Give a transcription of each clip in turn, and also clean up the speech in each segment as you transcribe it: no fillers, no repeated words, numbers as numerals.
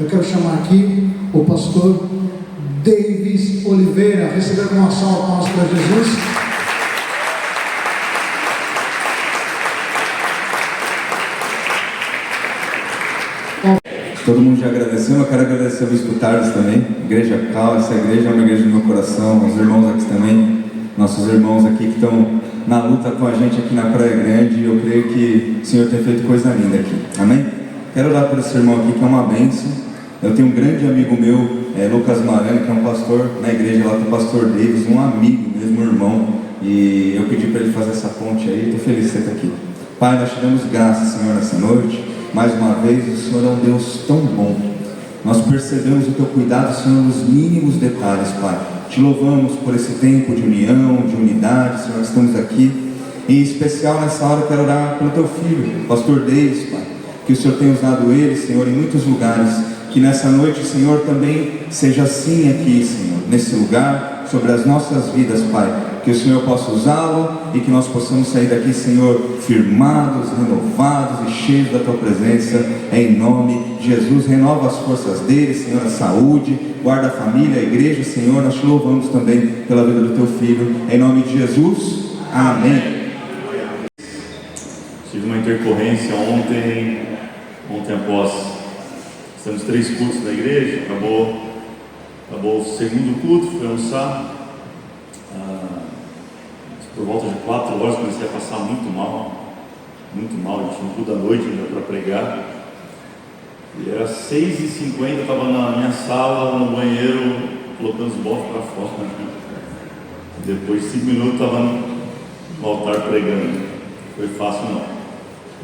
Eu quero chamar aqui o pastor Davis Oliveira. Receber com uma salva de palmas para Jesus. Todo mundo já agradeceu, eu quero agradecer ao Bispo Tardes também, Igreja Cal, essa igreja é uma igreja do meu coração, os irmãos aqui também, nossos irmãos aqui que estão na luta com a gente aqui na Praia Grande, e eu creio que o Senhor tem feito coisa linda aqui, amém? Quero orar por esse irmão aqui que é uma bênção. Eu tenho um grande amigo meu, Lucas Marani, que é um pastor na igreja lá, do pastor Davis, um amigo mesmo, um irmão, e eu pedi para ele fazer essa ponte aí, estou feliz de você estar aqui. Pai, nós te damos graças, Senhor, nessa noite. Mais uma vez, o Senhor é um Deus tão bom. Nós percebemos o Teu cuidado, Senhor, nos mínimos detalhes, Pai. Te louvamos por esse tempo de união, de unidade, Senhor, que estamos aqui. Em especial, nessa hora, eu quero orar pelo Teu filho, Pastor Davis, Pai. Que o Senhor tenha usado ele, Senhor, em muitos lugares. Que nessa noite, Senhor, também seja assim aqui, Senhor, nesse lugar, sobre as nossas vidas, Pai. Que o Senhor possa usá-lo e que nós possamos sair daqui, Senhor, firmados, renovados e cheios da Tua presença, em nome de Jesus. Renova as forças dele, Senhor, a saúde, guarda a família, a igreja, Senhor. Nós te louvamos também pela vida do Teu filho, em nome de Jesus, amém. Tive uma intercorrência ontem após, estamos 3 cultos na igreja, acabou o segundo culto, fui almoçar. Por volta de 4 horas comecei a passar muito mal, eu tinha um culto da noite ainda para pregar, e era 6h50, eu estava na minha sala, no banheiro, colocando os botos para fora, depois de 5 minutos estava no altar pregando, não foi fácil não,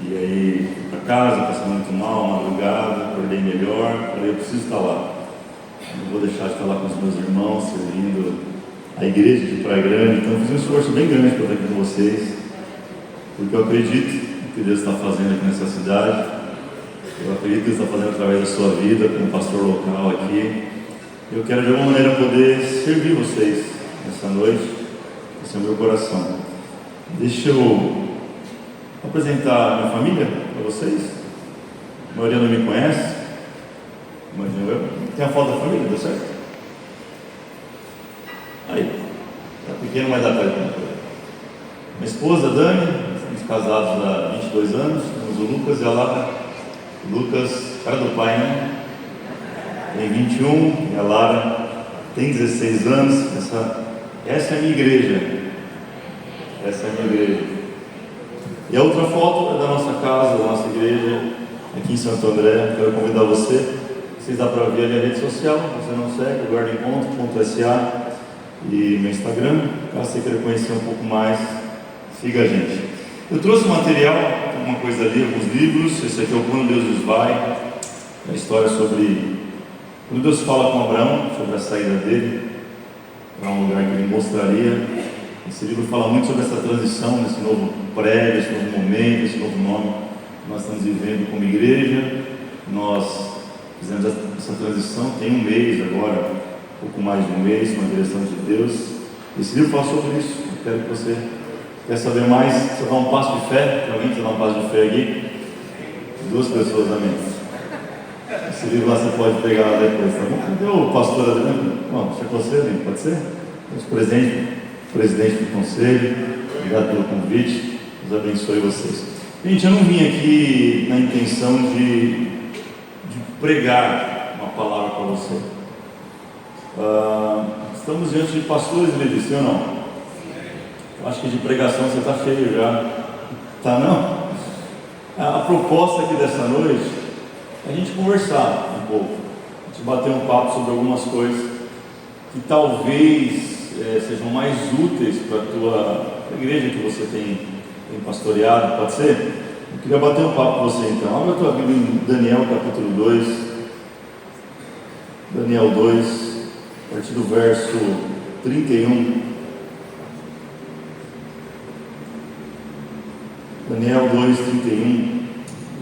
e aí fui para casa, passei muito mal, madrugada, acordei melhor, falei, eu preciso estar lá, não vou deixar de estar lá com os meus irmãos, servindo a igreja de Praia Grande. Então eu fiz um esforço bem grande para estar aqui com vocês, porque eu acredito no que Deus está fazendo aqui nessa cidade, eu acredito que Deus está fazendo através da sua vida, como pastor local aqui. Eu quero de alguma maneira poder servir vocês nessa noite, esse é o meu coração. Deixa eu apresentar a minha família para vocês. A maioria não me conhece, imagino eu. Tem a foto da família, deu certo? Aí, está pequeno, mas dá para ver. Minha esposa, Dani, estamos casados há 22 anos, temos o Lucas e a Lara. O Lucas, cara do pai, né? Tem 21, e a Lara tem 16 anos. Essa é a minha igreja. E a outra foto é da nossa casa, da nossa igreja, aqui em Santo André. Quero convidar vocês dá para ver ali a rede social, você não segue, guardaencontro.sa. E meu Instagram, caso você queira conhecer um pouco mais, siga a gente. Eu trouxe material, alguma coisa ali, alguns livros. Esse aqui é o Quando Deus Nos Vai, a história sobre quando Deus fala com Abraão, sobre a saída dele para um lugar que ele mostraria. Esse livro fala muito sobre essa transição, nesse novo prédio, esse novo momento, esse novo nome que nós estamos vivendo como igreja. Nós fizemos essa transição, tem um mês agora, pouco mais de um mês, na direção de Deus. Esse livro fala sobre isso. Eu quero que você quer saber mais. Você dá um passo de fé, para alguém que dá um passo de fé aqui? 2 pessoas, amém. Esse livro lá você pode pegar lá depois, tá bom? Cadê o pastor Adriano? Bom, deixa você, amém. Pode ser? Presidente do conselho, obrigado pelo convite. Deus abençoe vocês. Gente, eu não vim aqui na intenção de pregar uma palavra para você. Estamos diante de pastores, ele disse, ou não? Eu acho que de pregação você está cheio já. Tá não? A proposta aqui dessa noite é a gente conversar um pouco, a gente bater um papo sobre algumas coisas que talvez sejam mais úteis para a tua igreja que você tem pastoreado, pode ser? Eu queria bater um papo com você então. Abra a tua Bíblia em Daniel capítulo 2. Daniel 2. A partir do verso 31, Daniel 2:31,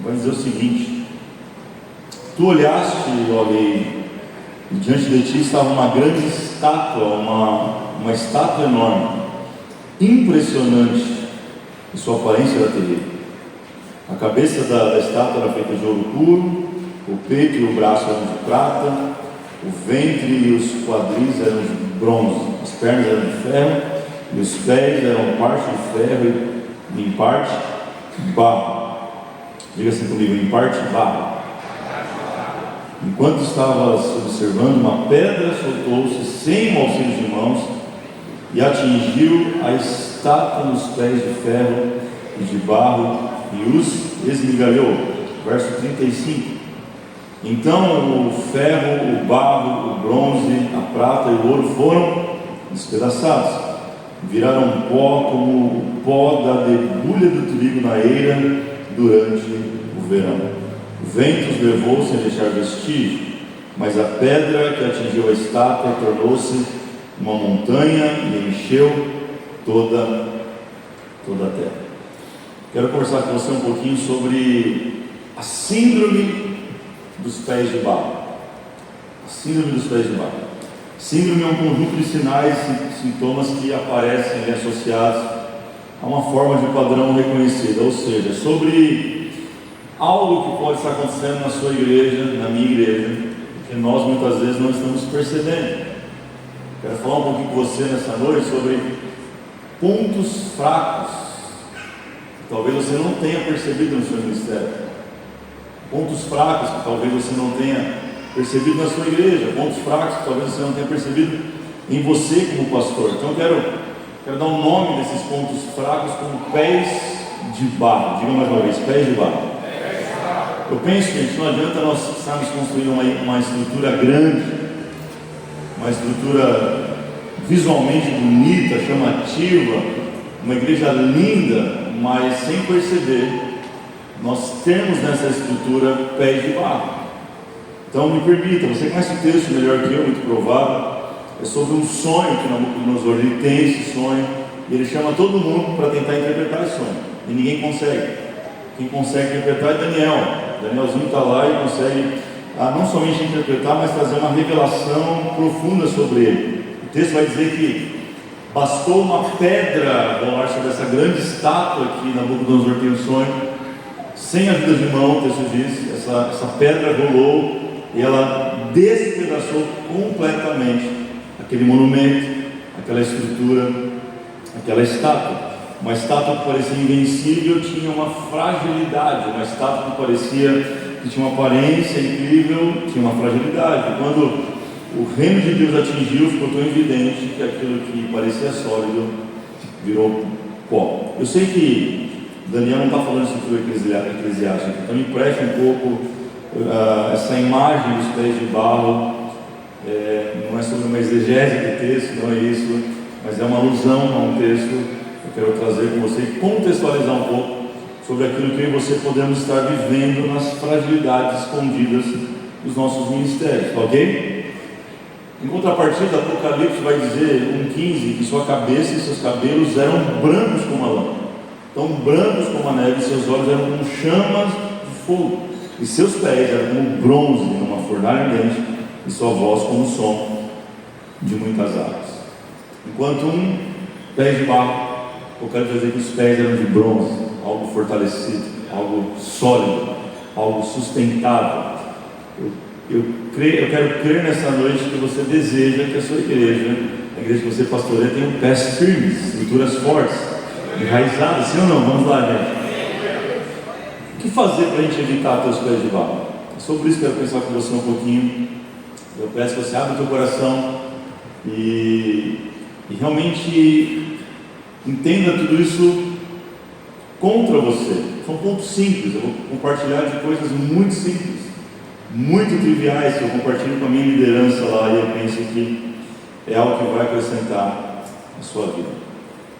vai dizer o seguinte: Tu olhaste, ó rei, e diante de ti estava uma grande estátua, uma estátua enorme, impressionante, e sua aparência era terrível. A cabeça da estátua era feita de ouro puro, O peito e o braço eram de prata, o ventre e os quadris eram de bronze, as pernas eram de ferro, e os pés eram parte de ferro e em parte barro. Diga assim comigo, em parte barro. Enquanto estavas observando, uma pedra soltou-se sem o auxílio de mãos e atingiu a estátua nos pés de ferro e de barro e os esmigalhou. Verso 35. Então o ferro, o barro, o bronze, a prata e o ouro foram despedaçados. Viraram pó como o pó da debulha do trigo na eira durante o verão. O vento os levou sem deixar vestígio, mas a pedra que atingiu a estátua tornou-se uma montanha e encheu toda a terra. Quero conversar com você um pouquinho sobre a síndrome dos pés de barro. A síndrome dos pés de barro. Síndrome é um conjunto de sinais e sintomas que aparecem associados a uma forma de padrão reconhecida, ou seja, sobre algo que pode estar acontecendo na sua igreja, na minha igreja, que nós muitas vezes não estamos percebendo. Quero falar um pouquinho com você nessa noite sobre pontos fracos que talvez você não tenha percebido no seu ministério, pontos fracos que talvez você não tenha percebido na sua igreja, pontos fracos que talvez você não tenha percebido em você como pastor. Então quero dar um nome desses pontos fracos como pés de barro. Diga mais uma vez, pés de barro. Eu penso, gente, não adianta nós estarmos construindo uma estrutura grande, uma estrutura visualmente bonita, chamativa, uma igreja linda, mas sem perceber, nós temos nessa estrutura pés de barro. Então me permita, você conhece o texto melhor que eu, muito provável, é sobre um sonho que Nabucodonosor tem esse sonho, e ele chama todo mundo para tentar interpretar esse sonho, e ninguém consegue. Quem consegue interpretar é Daniel. Danielzinho está lá e consegue não somente interpretar, mas trazer uma revelação profunda sobre ele. O texto vai dizer que bastou uma pedra rolar sobre essa grande estátua que Nabucodonosor tem um sonho, sem ajuda de mão, o texto diz, essa pedra rolou e ela despedaçou completamente aquele monumento, aquela estrutura, aquela estátua. Uma estátua que parecia invencível tinha uma fragilidade, uma estátua que parecia que tinha uma aparência incrível, tinha uma fragilidade. Quando o reino de Deus atingiu, ficou tão evidente que aquilo que parecia sólido virou pó. Eu sei que Daniel não está falando sobre o eclesiástico, então me preste um pouco essa imagem dos pés de barro. Não é sobre uma exegese do texto, não é isso, mas é uma alusão a um texto. Eu quero trazer com você e contextualizar um pouco sobre aquilo que eu e você podemos estar vivendo nas fragilidades escondidas dos nossos ministérios, ok? Em contrapartida, Apocalipse vai dizer, 1,15, que sua cabeça e seus cabelos eram brancos como a lã, tão brancos como a neve, e seus olhos eram como chamas de fogo, e seus pés eram como bronze numa fornalha ardente, e sua voz como o som de muitas águas. Enquanto pés de barro, eu quero dizer que os pés eram de bronze, algo fortalecido, algo sólido, algo sustentável. Eu quero crer nessa noite que você deseja que a sua igreja, a igreja que você pastoreia, tenha pés firmes, estruturas fortes, enraizadas, sim ou não? Vamos lá, gente. O que fazer para a gente evitar ter os pés de barro? Sobre isso quero pensar com você um pouquinho. Eu peço que você abra o teu coração e realmente entenda tudo isso contra você. São pontos simples, eu vou compartilhar de coisas muito simples, muito triviais, que eu compartilho com a minha liderança lá, e eu penso que é algo que vai acrescentar a sua vida.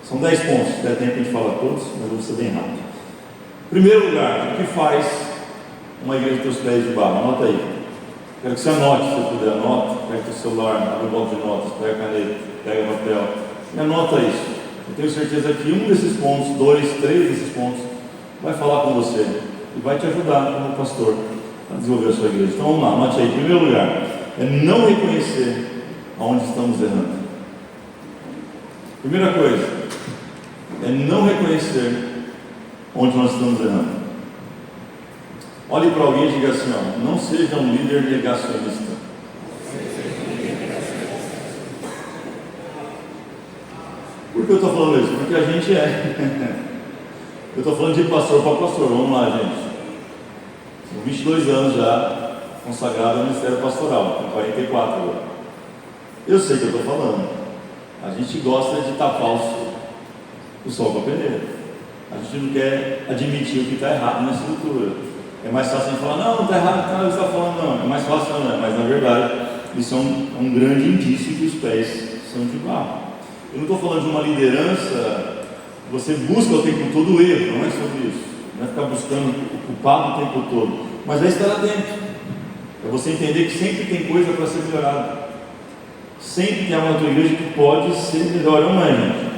São 10 pontos, se der tempo a gente fala todos, mas eu vou ser bem rápido. Em primeiro lugar, o que faz uma igreja ter os pés de barro? Anota aí. Quero que você anote, se você puder, anota, pega o seu celular, abre o bloco de notas, pega a caneta, pega o papel e anota isso. Eu tenho certeza que um desses pontos, 2, 3 desses pontos, vai falar com você e vai te ajudar como pastor a desenvolver a sua igreja. Então vamos lá, anote aí. Em primeiro lugar, é não reconhecer aonde estamos errando. Primeira coisa, é não reconhecer onde nós estamos errando. Olhe para alguém e diga assim, ó, não seja um líder negacionista. Por que eu estou falando isso? Porque a gente é. Eu estou falando de pastor para pastor, vamos lá, gente. São 22 anos já consagrado ao ministério pastoral, com 44 agora. Eu sei o que eu estou falando. A gente gosta de tapar o sol com a peneira. A gente não quer admitir o que está errado na estrutura. É mais fácil a gente falar, não está errado, não está falando, não. É mais fácil, não é? Mas na verdade, isso é um grande indício que os pés são de barro. Eu não estou falando de uma liderança que você busca o tempo todo o erro, não é sobre isso. Não é ficar buscando o culpado o tempo todo, mas é estar atento. É você entender que sempre tem coisa para ser melhorada. Sempre tem uma tua igreja que pode ser melhor, não é, gente?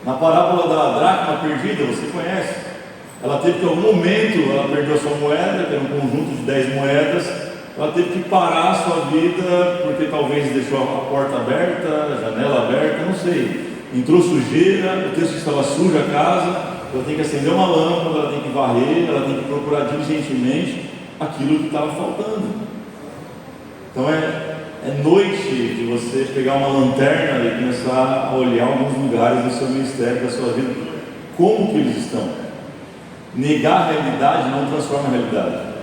Na parábola da dracma perdida, você conhece. Ela teve que, em algum momento, ela perdeu a sua moeda, que era um conjunto de 10 moedas. Ela teve que parar a sua vida, porque talvez deixou a porta aberta, a janela aberta, não sei. Entrou sujeira, o texto estava suja a casa, ela tem que acender uma lâmpada, ela tem que varrer, ela tem que procurar diligentemente aquilo que estava faltando. Então é noite de você pegar uma lanterna e começar a olhar alguns lugares do seu ministério, da sua vida, como que eles estão. Negar a realidade não transforma a realidade.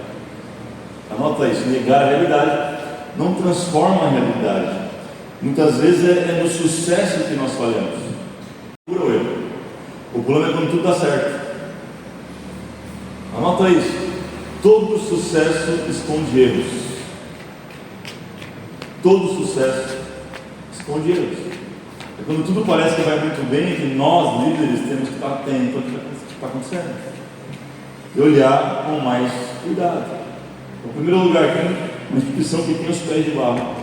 Anota isso, negar a realidade não transforma a realidade. Muitas vezes é no sucesso que nós falhamos. Puro erro. O problema é quando tudo dá certo. Anota isso. Todo sucesso esconde erros. Todo sucesso esconde erros. É quando tudo parece que vai muito bem que nós, líderes, temos que estar atentos ao que está acontecendo e olhar com mais cuidado. Em primeiro lugar, uma instituição que tem os pés de barro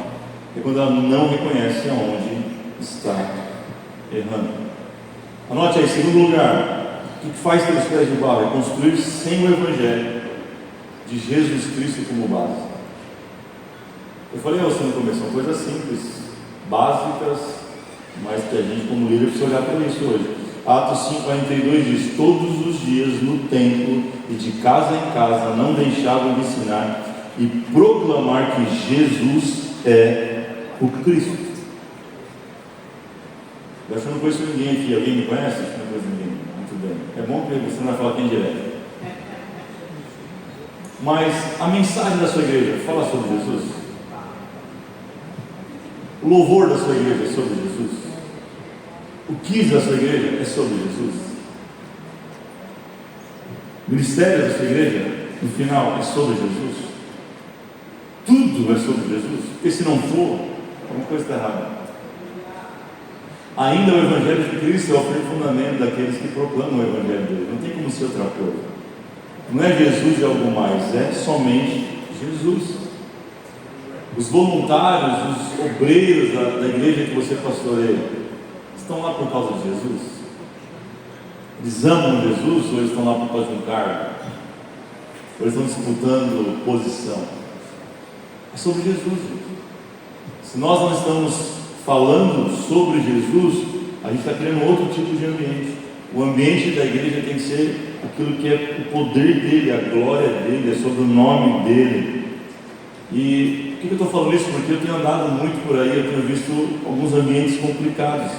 é quando ela não reconhece aonde está errando. Anote aí, em segundo lugar, o que faz ter os pés de barro? É construir sem o Evangelho de Jesus Cristo como base. Eu falei a você no começo, são coisas simples, básicas, mas que a gente como líder precisa olhar para isso hoje. Atos 5,42 diz: todos os dias no templo e de casa em casa não deixavam de ensinar e proclamar que Jesus é o Cristo. Eu acho que eu não conheço ninguém aqui. Alguém me conhece? Acho que não conheço ninguém. Muito bem. É bom que você não vai falar quem direto. Mas a mensagem da sua igreja fala sobre Jesus. O louvor da sua igreja é sobre Jesus. O quiz da sua igreja é sobre Jesus. O ministério da sua igreja, no final, é sobre Jesus. Tudo é sobre Jesus. Porque se não for, alguma coisa está errada. Ainda o Evangelho de Cristo é o firme fundamento daqueles que proclamam o Evangelho dele. Não tem como ser outra coisa. Não é Jesus e algo mais, é somente Jesus. Os voluntários, os obreiros da igreja que você pastoreia, estão lá por causa de Jesus? Eles amam Jesus ou eles estão lá por causa de um cargo? Ou eles estão disputando posição? É sobre Jesus, gente. Se nós não estamos falando sobre Jesus, a gente está criando outro tipo de ambiente. O ambiente da igreja tem que ser aquilo que é o poder dele, a glória dele, é sobre o nome dele. E por que eu estou falando isso? Porque eu tenho andado muito por aí, eu tenho visto alguns ambientes complicados.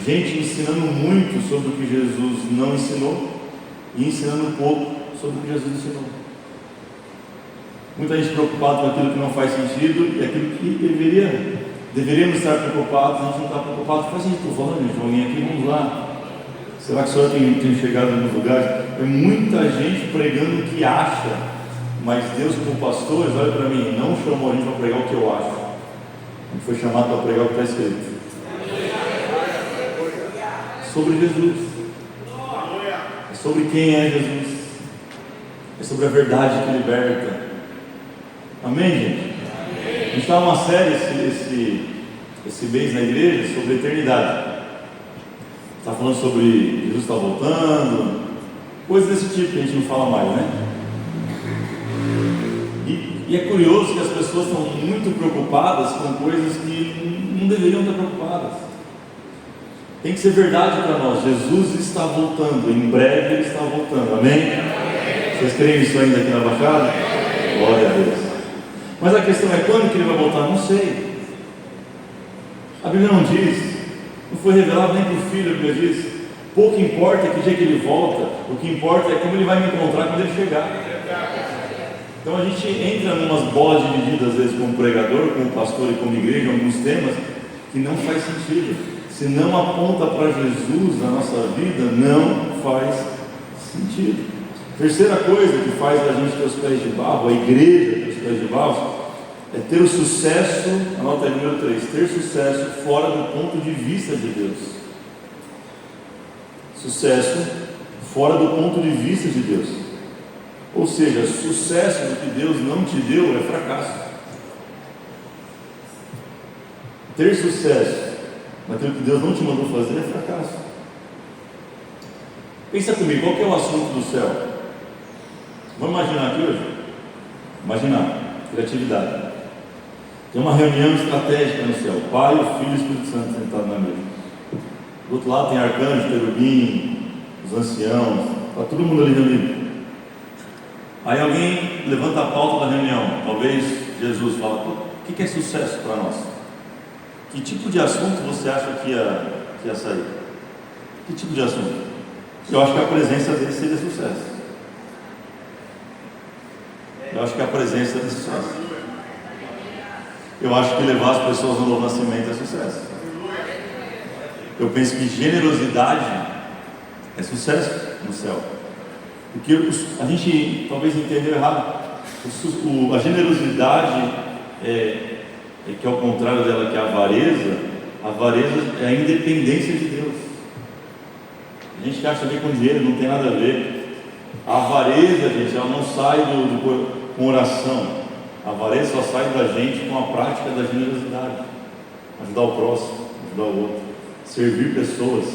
Gente ensinando muito sobre o que Jesus não ensinou e ensinando pouco sobre o que Jesus ensinou. Muita gente preocupada com aquilo que não faz sentido e aquilo que deveríamos estar preocupados, a gente não está preocupado. Faz sentido, estou falando, gente, alguém aqui, vamos lá. Será que o senhor tem chegado em alguns lugares? É muita gente pregando o que acha, mas Deus, como pastores, olha para mim, não chamou a gente para pregar o que eu acho. A gente foi chamado para pregar o que está escrito. Sobre Jesus. É sobre quem é Jesus. É sobre a verdade que liberta. Amém, gente? A gente está numa série esse mês na igreja sobre a eternidade. Está falando sobre Jesus está voltando, coisas desse tipo que a gente não fala mais, né? E é curioso que as pessoas estão muito preocupadas com coisas que não deveriam estar preocupadas. Tem que ser verdade para nós. Jesus está voltando, em breve Ele está voltando, amém? Você Vocês creem nisso ainda aqui na Baixada? Glória a Deus. Mas a questão é quando que ele vai voltar? Não sei. A Bíblia não diz, não foi revelado nem para o filho, a Bíblia diz. Pouco importa que dia que ele volta, o que importa é como ele vai me encontrar quando ele chegar. Então a gente entra em umas bolas divididas, às vezes, como pregador, como pastor e como igreja, em alguns temas que não faz sentido. Se não aponta para Jesus na nossa vida, não faz sentido. Terceira coisa que faz a gente ter os pés de barro, a igreja ter os pés de barro, é ter o sucesso, anota aí número 3, ter sucesso fora do ponto de vista de Deus. Sucesso fora do ponto de vista de Deus. Ou seja, sucesso do que Deus não te deu é fracasso. Ter sucesso naquilo que Deus não te mandou fazer é fracasso. Pensa comigo, qual que é o assunto do céu? Vamos imaginar aqui hoje? Imaginar, criatividade. Tem uma reunião estratégica no céu, Pai, o Filho e o Espírito Santo sentados na mesa. Do outro lado tem arcanjo, querubim, os anciãos, está todo mundo ali reunido. Aí alguém levanta a pauta da reunião, talvez Jesus fala, o que é sucesso para nós? Que tipo de assunto você acha que ia sair? Que tipo de assunto? Eu acho que a presença dele seria sucesso. Eu acho que a presença é sucesso. Eu acho que levar as pessoas ao novo nascimento é sucesso. Eu penso que generosidade é sucesso no céu. Porque a gente talvez entendeu errado. A generosidade que é o contrário dela, que é a avareza é a independência de Deus. A gente acha que com dinheiro não tem nada a ver. A avareza, gente, ela não sai com oração. A avareza só sai da gente com a prática da generosidade. Ajudar o próximo, ajudar o outro, servir pessoas,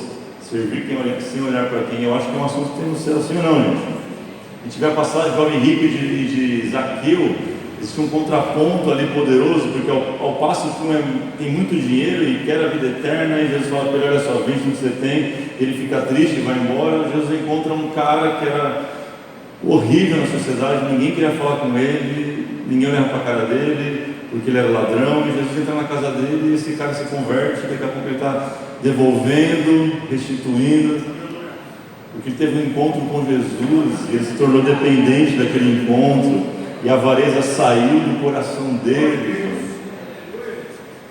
servir sem olhar para quem. Eu acho que é um assunto que tem no céu, assim ou não, gente? A gente vai passar de jovem rico e de Zaqueu. Existe um contraponto ali poderoso, porque ao passo que um tem muito dinheiro e quer a vida eterna, e Jesus fala para ele, olha só, vende o que você tem, ele fica triste e vai embora. Jesus encontra um cara que era horrível na sociedade, ninguém queria falar com ele, ninguém olhava para a cara dele, porque ele era ladrão, e Jesus entra na casa dele e esse cara se converte, daqui a pouco ele está devolvendo, restituindo, porque ele teve um encontro com Jesus, e ele se tornou dependente daquele encontro, e a avareza saiu do coração dele.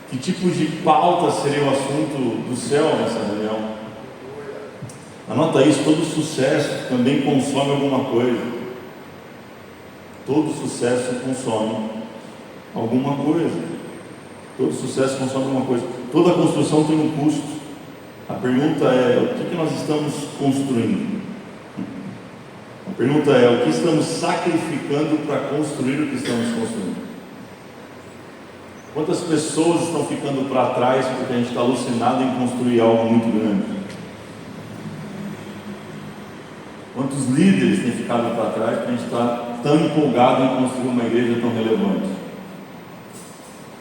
Que tipo de pauta seria o assunto do céu nessa reunião? Anota isso, todo sucesso também consome alguma coisa. Todo sucesso consome alguma coisa. Todo sucesso consome alguma coisa. Toda construção tem um custo. A pergunta é, o que nós estamos construindo? A pergunta é, o que estamos sacrificando para construir o que estamos construindo? Quantas pessoas estão ficando para trás porque a gente está alucinado em construir algo muito grande? Quantos líderes têm ficado para trás porque a gente está tão empolgado em construir uma igreja tão relevante?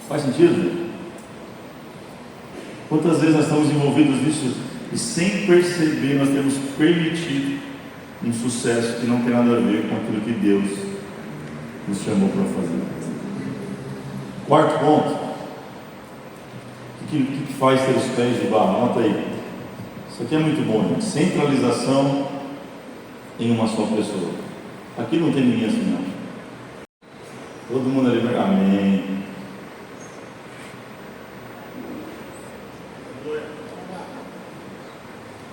Faz sentido? Quantas vezes nós estamos envolvidos nisso e sem perceber nós temos permitido um sucesso que não tem nada a ver com aquilo que Deus nos chamou para fazer? Quarto ponto, o que faz ter os pés de barro? Anota aí, isso aqui é muito bom, gente. Centralização em uma só pessoa. Aqui não tem ninguém assim não. Todo mundo ali vai, amém.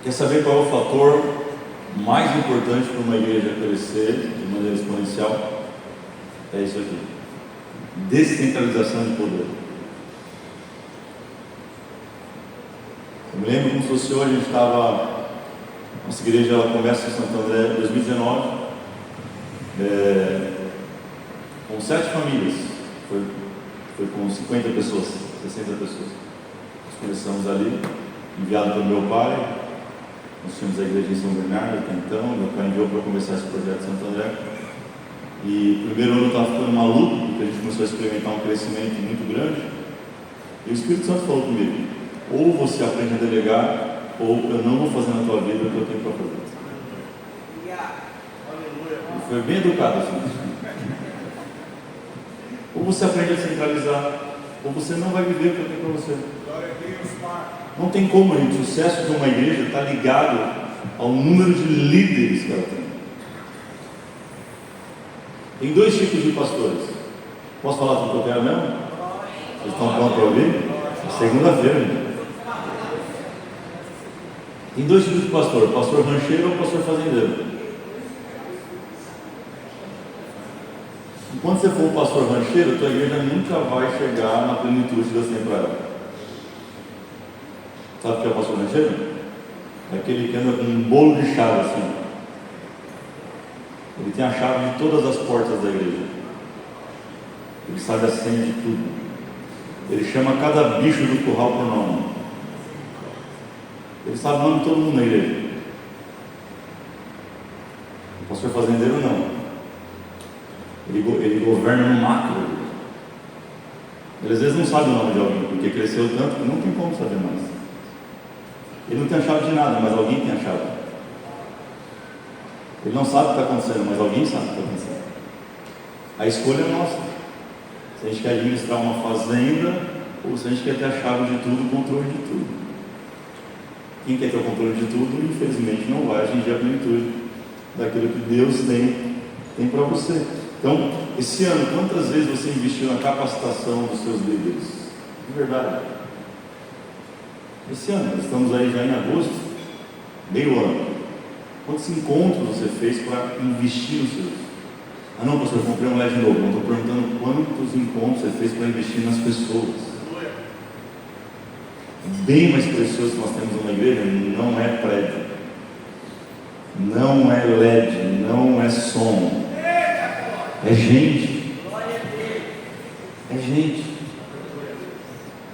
Quer saber qual é o fator mais importante para uma igreja crescer de maneira exponencial? É isso aqui: descentralização de poder. Eu me lembro como se fosse hoje, a gente estava, nossa igreja ela começa em Santo André em 2019, com 7 famílias, foi com 50 pessoas, 60 pessoas. Nós começamos ali, enviado pelo meu pai. Nós tínhamos a igreja em São Bernardo até então, meu pai enviou para começar esse projeto em Santo André. E o primeiro ano estava ficando maluco, porque a gente começou a experimentar um crescimento muito grande. E o Espírito Santo falou comigo: ou você aprende a delegar, ou eu não vou fazer na tua vida o que eu tenho para fazer. Ele foi bem educado assim. Ou você aprende a centralizar, ou você não vai viver o que eu tenho para você. Não tem como, gente. O sucesso de uma igreja está ligado ao número de líderes que ela tem. Tem dois tipos de pastores. Posso falar tudo que eu quero mesmo? Vocês estão prontos para ouvir? Segunda-feira, gente. Tem dois tipos de pastor: pastor rancheiro ou pastor fazendeiro. Enquanto você for um pastor rancheiro, tua igreja nunca vai chegar na plenitude que Deus tem para ela. Sabe o que é pastor rancheiro? É aquele que anda com um bolo de chave assim. Ele tem a chave de todas as portas da igreja. Ele sabe a senha de tudo. Ele chama cada bicho do curral por nome. Ele sabe o nome de todo mundo na igreja. O pastor fazendeiro não. Ele governa no macro. Ele às vezes não sabe o nome de alguém, porque cresceu tanto que não tem como saber mais. Ele não tem a chave de nada, mas alguém tem a chave. Ele não sabe o que está acontecendo, mas alguém sabe o que está acontecendo. A escolha é nossa. Se a gente quer administrar uma fazenda, ou se a gente quer ter a chave de tudo, o controle de tudo. Quem quer ter o controle de tudo, infelizmente não vai atingir a plenitude daquilo que Deus tem para você. Então, esse ano, quantas vezes você investiu na capacitação dos seus líderes? De verdade. Esse ano, estamos aí já em agosto, meio ano. Quantos encontros você fez para investir nos seus? Ah não, pastor, eu comprei um LED novo. Não estou perguntando quantos encontros você fez para investir nas pessoas. Bem mais precioso que nós temos numa igreja não é prédio, não é LED, não é som, é gente. É gente.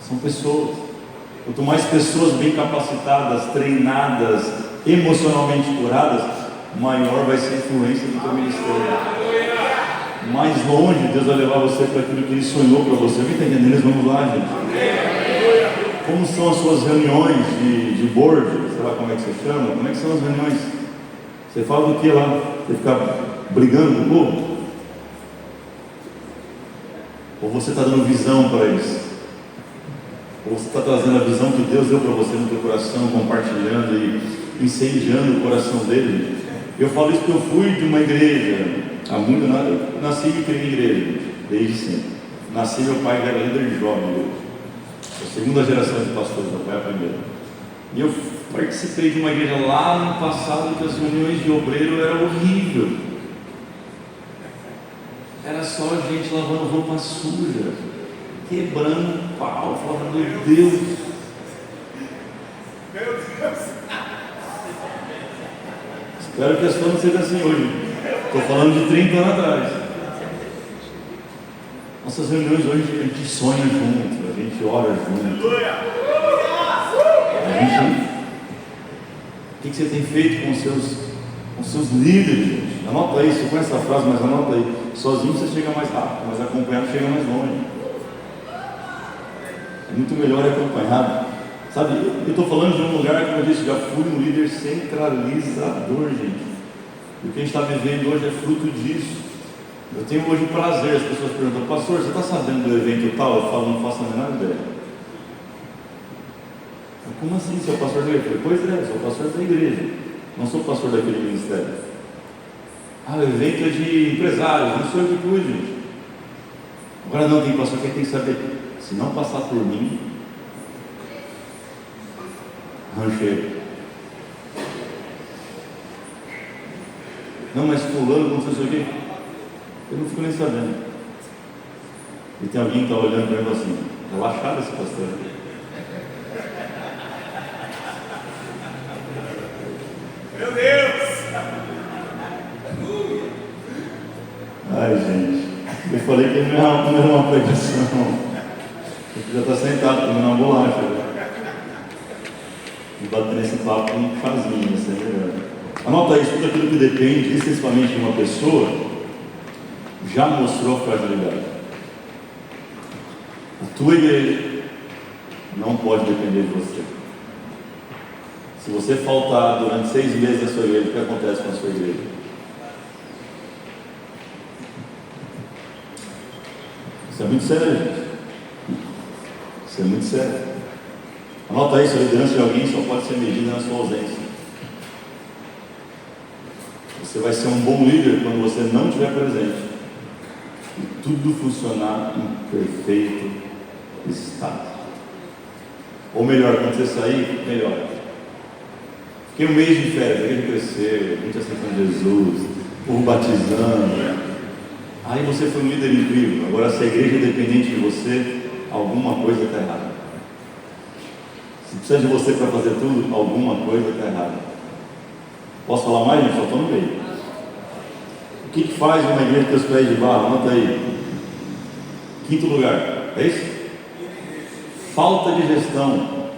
São pessoas. Quanto mais pessoas bem capacitadas, treinadas, emocionalmente curadas, maior vai ser a influência do teu ministério. Mais longe Deus vai levar você para aquilo que Ele sonhou para você. Alguém está entendendo? Vamos lá, gente. Como são as suas reuniões de board? Sei lá como é que você chama. Como é que são as reuniões? Você fala do que lá? Você fica brigando com o povo? Ou você está dando visão para eles? Ou você está trazendo a visão que Deus deu para você no teu coração, compartilhando e incendiando o coração dele? Eu falo isso porque eu fui de uma igreja há muito nada. Eu nasci e criei em igreja, desde sempre. Nasci, meu pai era líder de jovem. A segunda geração de pastores, meu pai é a primeira. E eu participei de uma igreja lá no passado que as reuniões de obreiro eram horríveis. Era só gente lavando roupa suja, quebrando pau, falando, meu Deus. Espero que a sua não seja assim hoje. Estou falando de 30 anos atrás. Nossas reuniões hoje a gente sonha junto, a gente ora junto. A gente... O que você tem feito com os seus líderes, gente? Anota aí, você conhece essa frase, mas anota aí. Sozinho você chega mais rápido, mas acompanhado chega mais longe. É muito melhor acompanhado. Sabe, eu estou falando de um lugar, como eu disse, já fui um líder centralizador, gente. E o que a gente está vivendo hoje é fruto disso. Eu tenho hoje o prazer, as pessoas perguntam, pastor, você está sabendo do evento tal? Eu falo, não faço a menor ideia. Mas como assim, você é o pastor da igreja? Eu falei, pois é, sou o pastor da igreja, não sou o pastor daquele ministério. Ah, o evento é de empresários, não sou eu que cuido, gente. Agora não, tem pastor que tem que saber, se não passar por mim, rancheiro. Não, mas fulano, não sei o quê. Eu não fico nem sabendo. E tem alguém que está olhando para ele assim, relaxado esse pastor. Meu Deus! Ai, gente, eu falei que não era uma pregação. Ele já está sentado comendo uma bolacha. E bater nesse papo com um chazinho, isso é melhor. Anota isso, tudo aquilo que depende excessivamente de uma pessoa já mostrou fragilidade. A tua igreja não pode depender de você. Se você faltar durante 6 meses da sua igreja, o que acontece com a sua igreja? Isso é muito sério, gente. Isso é muito sério. Anota aí, se a liderança de alguém só pode ser medida na sua ausência. Você vai ser um bom líder quando você não estiver presente e tudo funcionar em perfeito estado. Ou melhor, quando você sair, melhor. Fiquei um mês de férias, a igreja cresceu, gente aceitando Jesus, o povo batizando. Aí você foi um líder incrível. Agora, se a igreja é dependente de você, alguma coisa está errada. Se precisa de você para fazer tudo, alguma coisa está errada. Posso falar mais, gente? Só estou no meio. O que faz uma igreja com os pés de barro? Anota aí. Quinto lugar. É isso? Falta de gestão.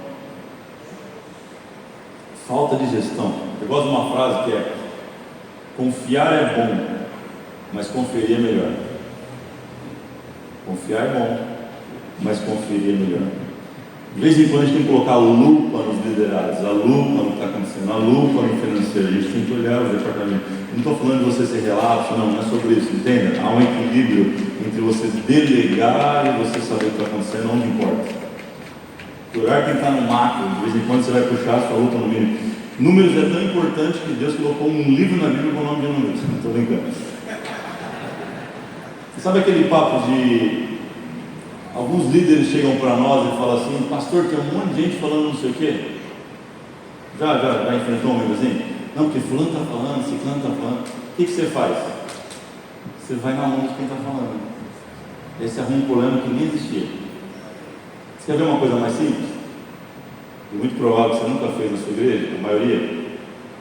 Falta de gestão. Eu gosto de uma frase que é: confiar é bom, mas conferir é melhor. Confiar é bom, mas conferir é melhor. De vez em quando a gente tem que colocar a lupa nos liderados, a lupa no que está acontecendo, a lupa no financeiro. A gente tem que olhar os departamentos. Não estou falando de você ser relapso, não é sobre isso, entenda? Há um equilíbrio entre você delegar e você saber o que está acontecendo, onde importa. Curar quem está no macro, de vez em quando você vai puxar a sua luta no mínimo. Números é tão importante que Deus colocou um livro na Bíblia com o nome de números. Não estou brincando. Sabe aquele papo de alguns líderes chegam para nós e falam assim: pastor, tem um monte de gente falando não sei o quê. Já enfrentou um amigo assim? Não, porque fulano está falando, ciclano está falando. O que você faz? Você vai na mão de quem está falando. Aí você arruma um problema que nem existia. Você quer ver uma coisa mais simples? E muito provável que você nunca fez na sua igreja, a maioria.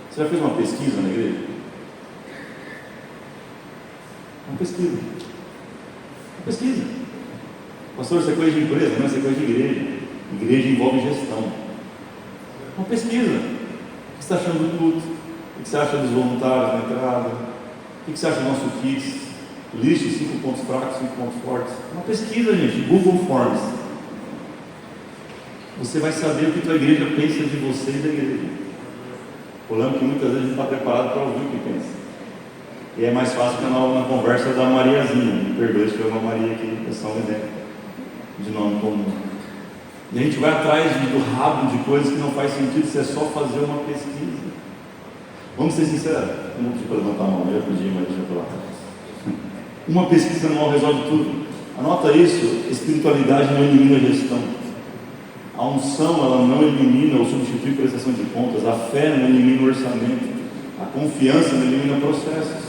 Você já fez uma pesquisa na igreja? Uma pesquisa. Uma pesquisa. Pastor, isso é coisa de empresa, não, isso é coisa de igreja. Igreja envolve gestão. Uma pesquisa. O que você está achando do culto? O que você acha dos voluntários na entrada? O que você acha do nosso kits? Liste 5 pontos fracos, 5 pontos fortes. Uma pesquisa, gente. Google Forms. Você vai saber o que a tua igreja pensa de você e da igreja. O problema é que muitas vezes a gente está preparado para ouvir o que pensa. E é mais fácil que na conversa da Mariazinha. Me perdoe se foi uma Maria aqui, é só um exemplo de nome comum. E a gente vai atrás do rabo de coisas que não faz sentido, se é só fazer uma pesquisa. Vamos ser sinceros? Eu não pedi para levantar a mão, eu ia pedir, mas deixa eu falar. Uma pesquisa não resolve tudo. Anota isso: espiritualidade não elimina a gestão. A unção, ela não elimina ou substitui prestação de contas. A fé não elimina o orçamento. A confiança não elimina processos.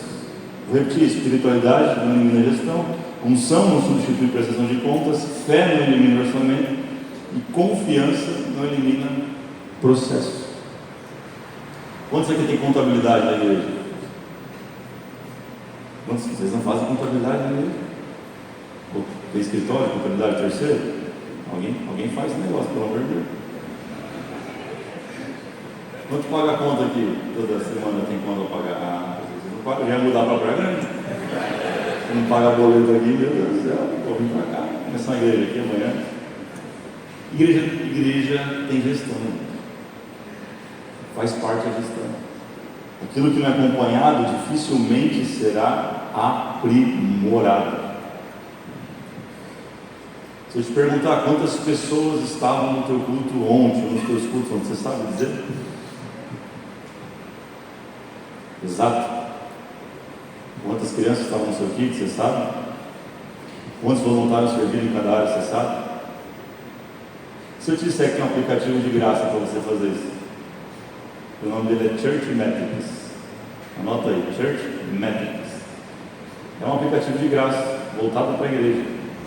Vou repetir: espiritualidade não elimina a gestão. Unção não substitui prestação de contas. Fé não elimina o orçamento. E confiança não elimina processos. Quantos aqui tem contabilidade na igreja? Quantos vocês não fazem contabilidade na igreja? Ou tem escritório, contabilidade terceiro? Alguém faz esse negócio, pelo amor de Deus. Quanto paga a conta aqui? Toda semana tem conta a pagar. Você não paga, já ia mudar para Praia Grande. Você não paga boleto aqui, meu Deus do céu, vou vir para cá. Começar a igreja aqui amanhã. Igreja tem gestão. Faz parte da gestão. Aquilo que não é acompanhado dificilmente será aprimorado. Se eu te perguntar quantas pessoas estavam no teu culto ontem, ou nos teus cultos ontem, você sabe dizer? Exato. Quantas crianças estavam no seu kit, você sabe? Quantos voluntários serviram em cada área, você sabe? Se eu te disser que tem um aplicativo de graça para você fazer isso, o nome dele é Church Metrics. Anota aí, Church Metrics. É um aplicativo de graça, voltado para a igreja,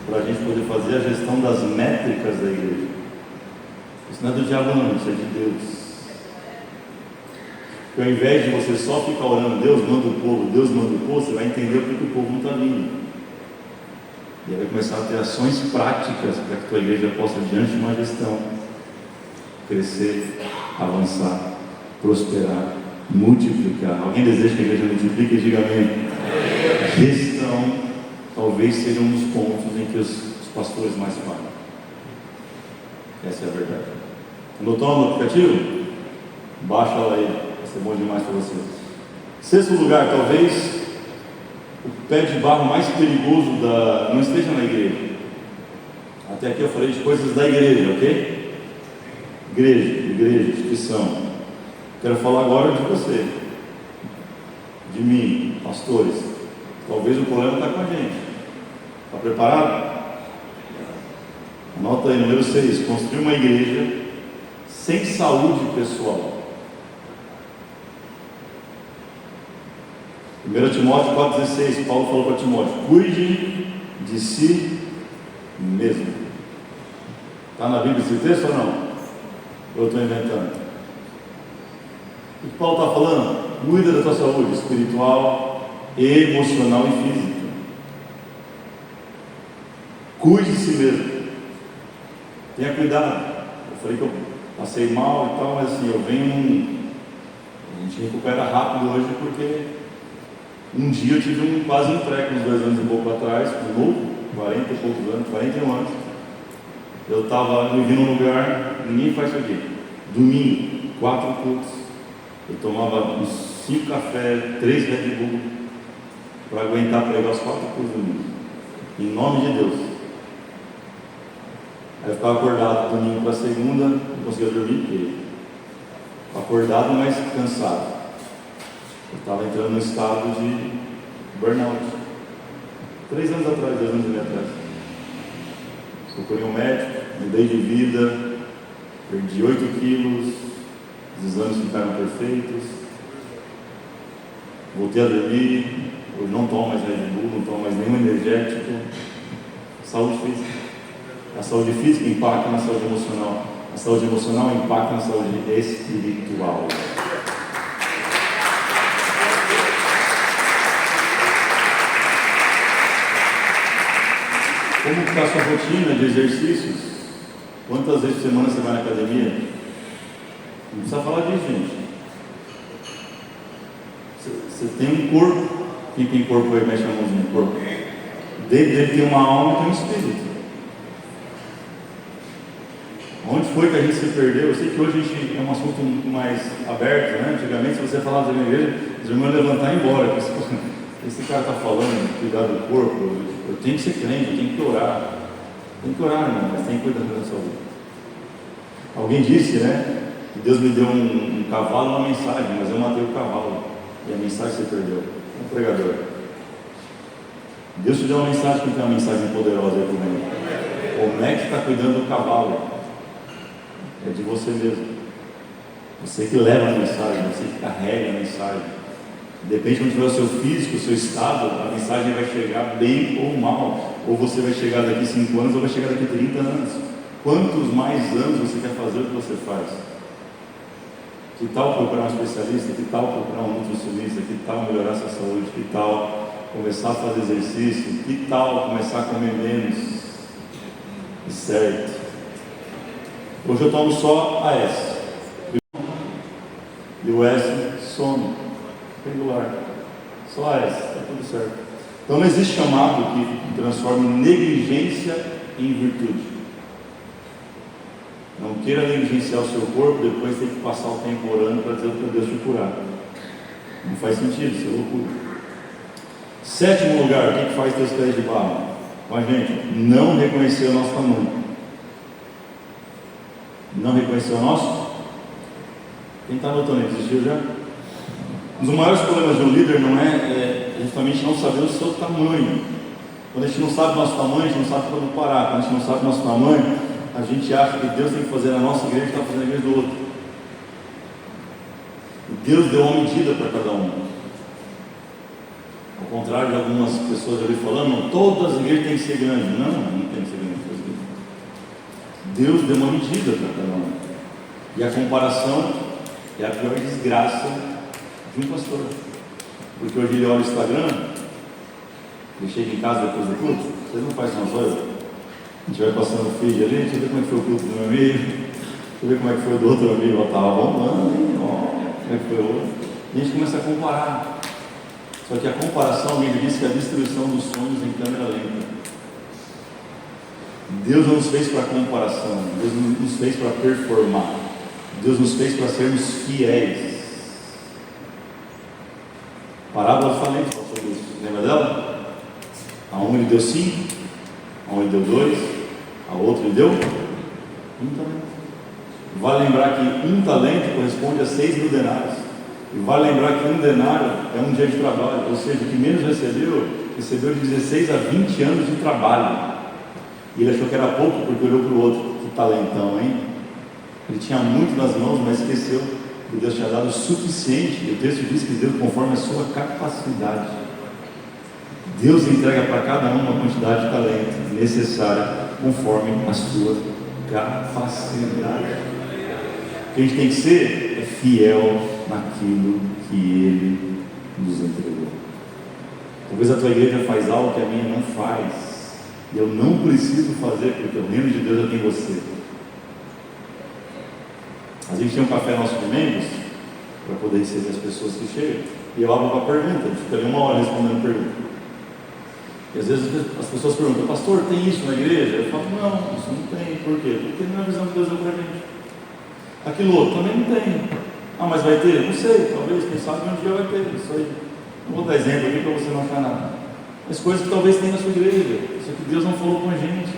para a gente poder fazer a gestão das métricas da igreja. Isso não é do diabo não, isso é de Deus. Porque ao invés de você só ficar orando, Deus manda o povo, Deus manda o povo, você vai entender porque o povo não está vindo. E aí vai começar a ter ações práticas para que a tua igreja possa, diante de uma gestão, crescer, avançar, prosperar, multiplicar. Alguém deseja que a igreja multiplique? Diga amém. Gestão talvez seja um dos pontos em que os pastores mais falham. Essa é a verdade. Anotou no aplicativo? Baixa ela aí, vai ser bom demais para você. Sexto lugar, talvez o pé de barro mais perigoso não esteja na igreja. Até aqui eu falei de coisas da igreja, ok? Igreja, instituição. Quero falar agora de você, de mim, pastores. Talvez o problema está com a gente. Está preparado? Anota aí, número 6. Construir uma igreja sem saúde pessoal. 1 Timóteo 4,16, Paulo falou para Timóteo: cuide de si mesmo. Está na Bíblia esse texto ou não? Eu estou inventando. O que Paulo está falando? Cuida da tua saúde espiritual, emocional e física. Cuide de si mesmo. Tenha cuidado. Eu falei que eu passei mal e tal, mas assim, a gente recupera rápido hoje porque um dia eu tive quase um treco, uns 2 anos e pouco atrás, novo, 40 e poucos anos, 41 anos. Eu estava vivendo num lugar, ninguém faz isso aqui. Domingo, 4 cultos. Eu tomava uns 5 cafés, 3 Red Bull, para aguentar pregar os 4 cultos do domingo. Em nome de Deus. Aí eu ficava acordado domingo para segunda, não conseguia dormir, porque acordado, mas cansado. Eu estava entrando no estado de burnout. 3 anos atrás, 2 anos e meio atrás. Procurei um médico, mudei de vida, perdi 8 quilos, os exames ficaram perfeitos, voltei a dormir, hoje não tomo mais Red Bull, não tomo mais nenhum energético. Saúde física. A saúde física impacta na saúde emocional. A saúde emocional impacta na saúde espiritual. Como está a sua rotina de exercícios? Quantas vezes por semana você vai na academia? Não precisa falar disso, gente. Você tem um corpo. Quem tem corpo aí, mexe a mãozinha no corpo. Dentro dele tem uma alma e tem um espírito. Onde foi que a gente se perdeu? Eu sei que hoje a gente é um assunto muito mais aberto, né? Antigamente, se você falava da minha igreja, os irmãos iam levantar e ir embora. Esse cara está falando, cuidar do corpo, eu tenho que ser crente, eu tenho que orar. Tem que orar, irmão, mas tem que cuidar da saúde. Alguém disse, né, que Deus me deu um cavalo e uma mensagem, mas eu matei o cavalo e a mensagem se perdeu. Um pregador. Deus te deu uma mensagem que tem uma mensagem poderosa aí por dentro. Como é que está cuidando do cavalo? É de você mesmo. Você que leva a mensagem, você que carrega a mensagem. Depende de onde tiver o seu físico, o seu estado, a mensagem vai chegar bem ou mal. Ou você vai chegar daqui 5 anos ou vai chegar daqui 30 anos. Quantos mais anos você quer fazer o que você faz? Que tal procurar um especialista? Que tal procurar um nutricionista? Que tal melhorar sua saúde? Que tal começar a fazer exercício? Que tal começar a comer menos? Certo. Hoje eu tomo só AS. E o S, sono. Regular. Só AS, está tudo certo. Então não existe chamado que transforme negligência em virtude. Não queira negligenciar o seu corpo, depois tem que passar o tempo orando para dizer para Deus te curar. Não faz sentido, isso é loucura. 7º lugar, o que faz teus pés de barro? Com a gente, não reconhecer o nosso tamanho. Não reconhecer o nosso? Quem está anotando aí, desistiu já? Um dos maiores problemas de um líder não é justamente não saber o seu tamanho. Quando a gente não sabe o nosso tamanho, a gente não sabe quando parar. Quando a gente não sabe o nosso tamanho, a gente acha que Deus tem que fazer na nossa igreja e está fazendo na igreja do outro. E Deus deu uma medida para cada um. Ao contrário de algumas pessoas ali falando, não, todas as igrejas têm que ser grandes. Não, não tem que ser grande. Deus deu uma medida para cada um. E a comparação é a pior desgraça de um pastor. Porque hoje ele olha o Instagram, ele chega em casa depois do culto, vocês não fazem uma coisa? A gente vai passando o feed ali, deixa eu ver como é que foi o culto do meu amigo, deixa eu ver como é que foi do outro amigo, estava bombando, como é que foi o outro. E a gente começa a comparar. Só que a comparação, alguém diz que é a destruição dos sonhos em câmera lenta. Deus não nos fez para comparação, Deus não nos fez para performar, Deus nos fez para sermos fiéis. Parábola de falência, lembra dela? deu 5, a um ele deu 2, a outro ele deu 1 talento. Vale lembrar que 1 talento corresponde a 6.000 denários. E vale lembrar que 1 denário é um dia de trabalho, ou seja, o que menos recebeu de 16 a 20 anos de trabalho. E ele achou que era pouco porque olhou para o outro. Que talentão, hein? Ele tinha muito nas mãos, mas esqueceu que Deus tinha dado o suficiente. E o texto diz que Deus conforme a sua capacidade. Deus entrega para cada um uma quantidade de talento necessária conforme a sua capacidade. O que a gente tem que ser é fiel naquilo que Ele nos entregou. Talvez a tua igreja faz algo que a minha não faz. E eu não preciso fazer, porque o reino de Deus já tem você. A gente tem um café nosso de membros, para poder receber as pessoas que chegam. E eu abro para pergunta, a gente fica ali 1 hora respondendo pergunta. E às vezes as pessoas perguntam, pastor, tem isso na igreja? Eu falo, não, isso não tem. Por quê? Porque não é a visão que Deus deu para a gente. Aquilo outro também não tem. Ah, mas vai ter? Não sei, talvez, quem sabe um dia vai ter. Isso aí. Não vou dar exemplo aqui para você não achar nada. Mas coisas que talvez tenha na sua igreja, só que Deus não falou com a gente.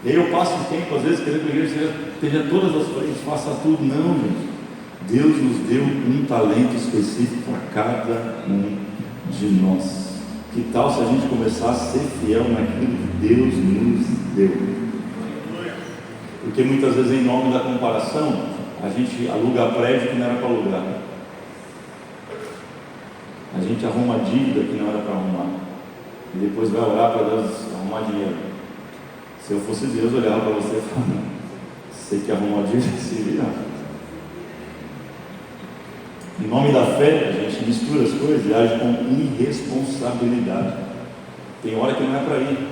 E aí eu passo um tempo, às vezes, querendo que a igreja esteja todas as frentes, faça tudo. Não, gente. Deus nos deu um talento específico para cada um de nós. Que tal se a gente começar a ser fiel naquilo que Deus nos deu? Porque muitas vezes, em nome da comparação, a gente aluga prédio que não era para alugar. A gente arruma dívida que não era para arrumar. E depois vai orar para Deus arrumar dinheiro. Se eu fosse Deus, eu olhava para você e falava, você que arruma dívida, se vira. Em nome da fé, a gente mistura as coisas e age com irresponsabilidade. Tem hora que não é para ir.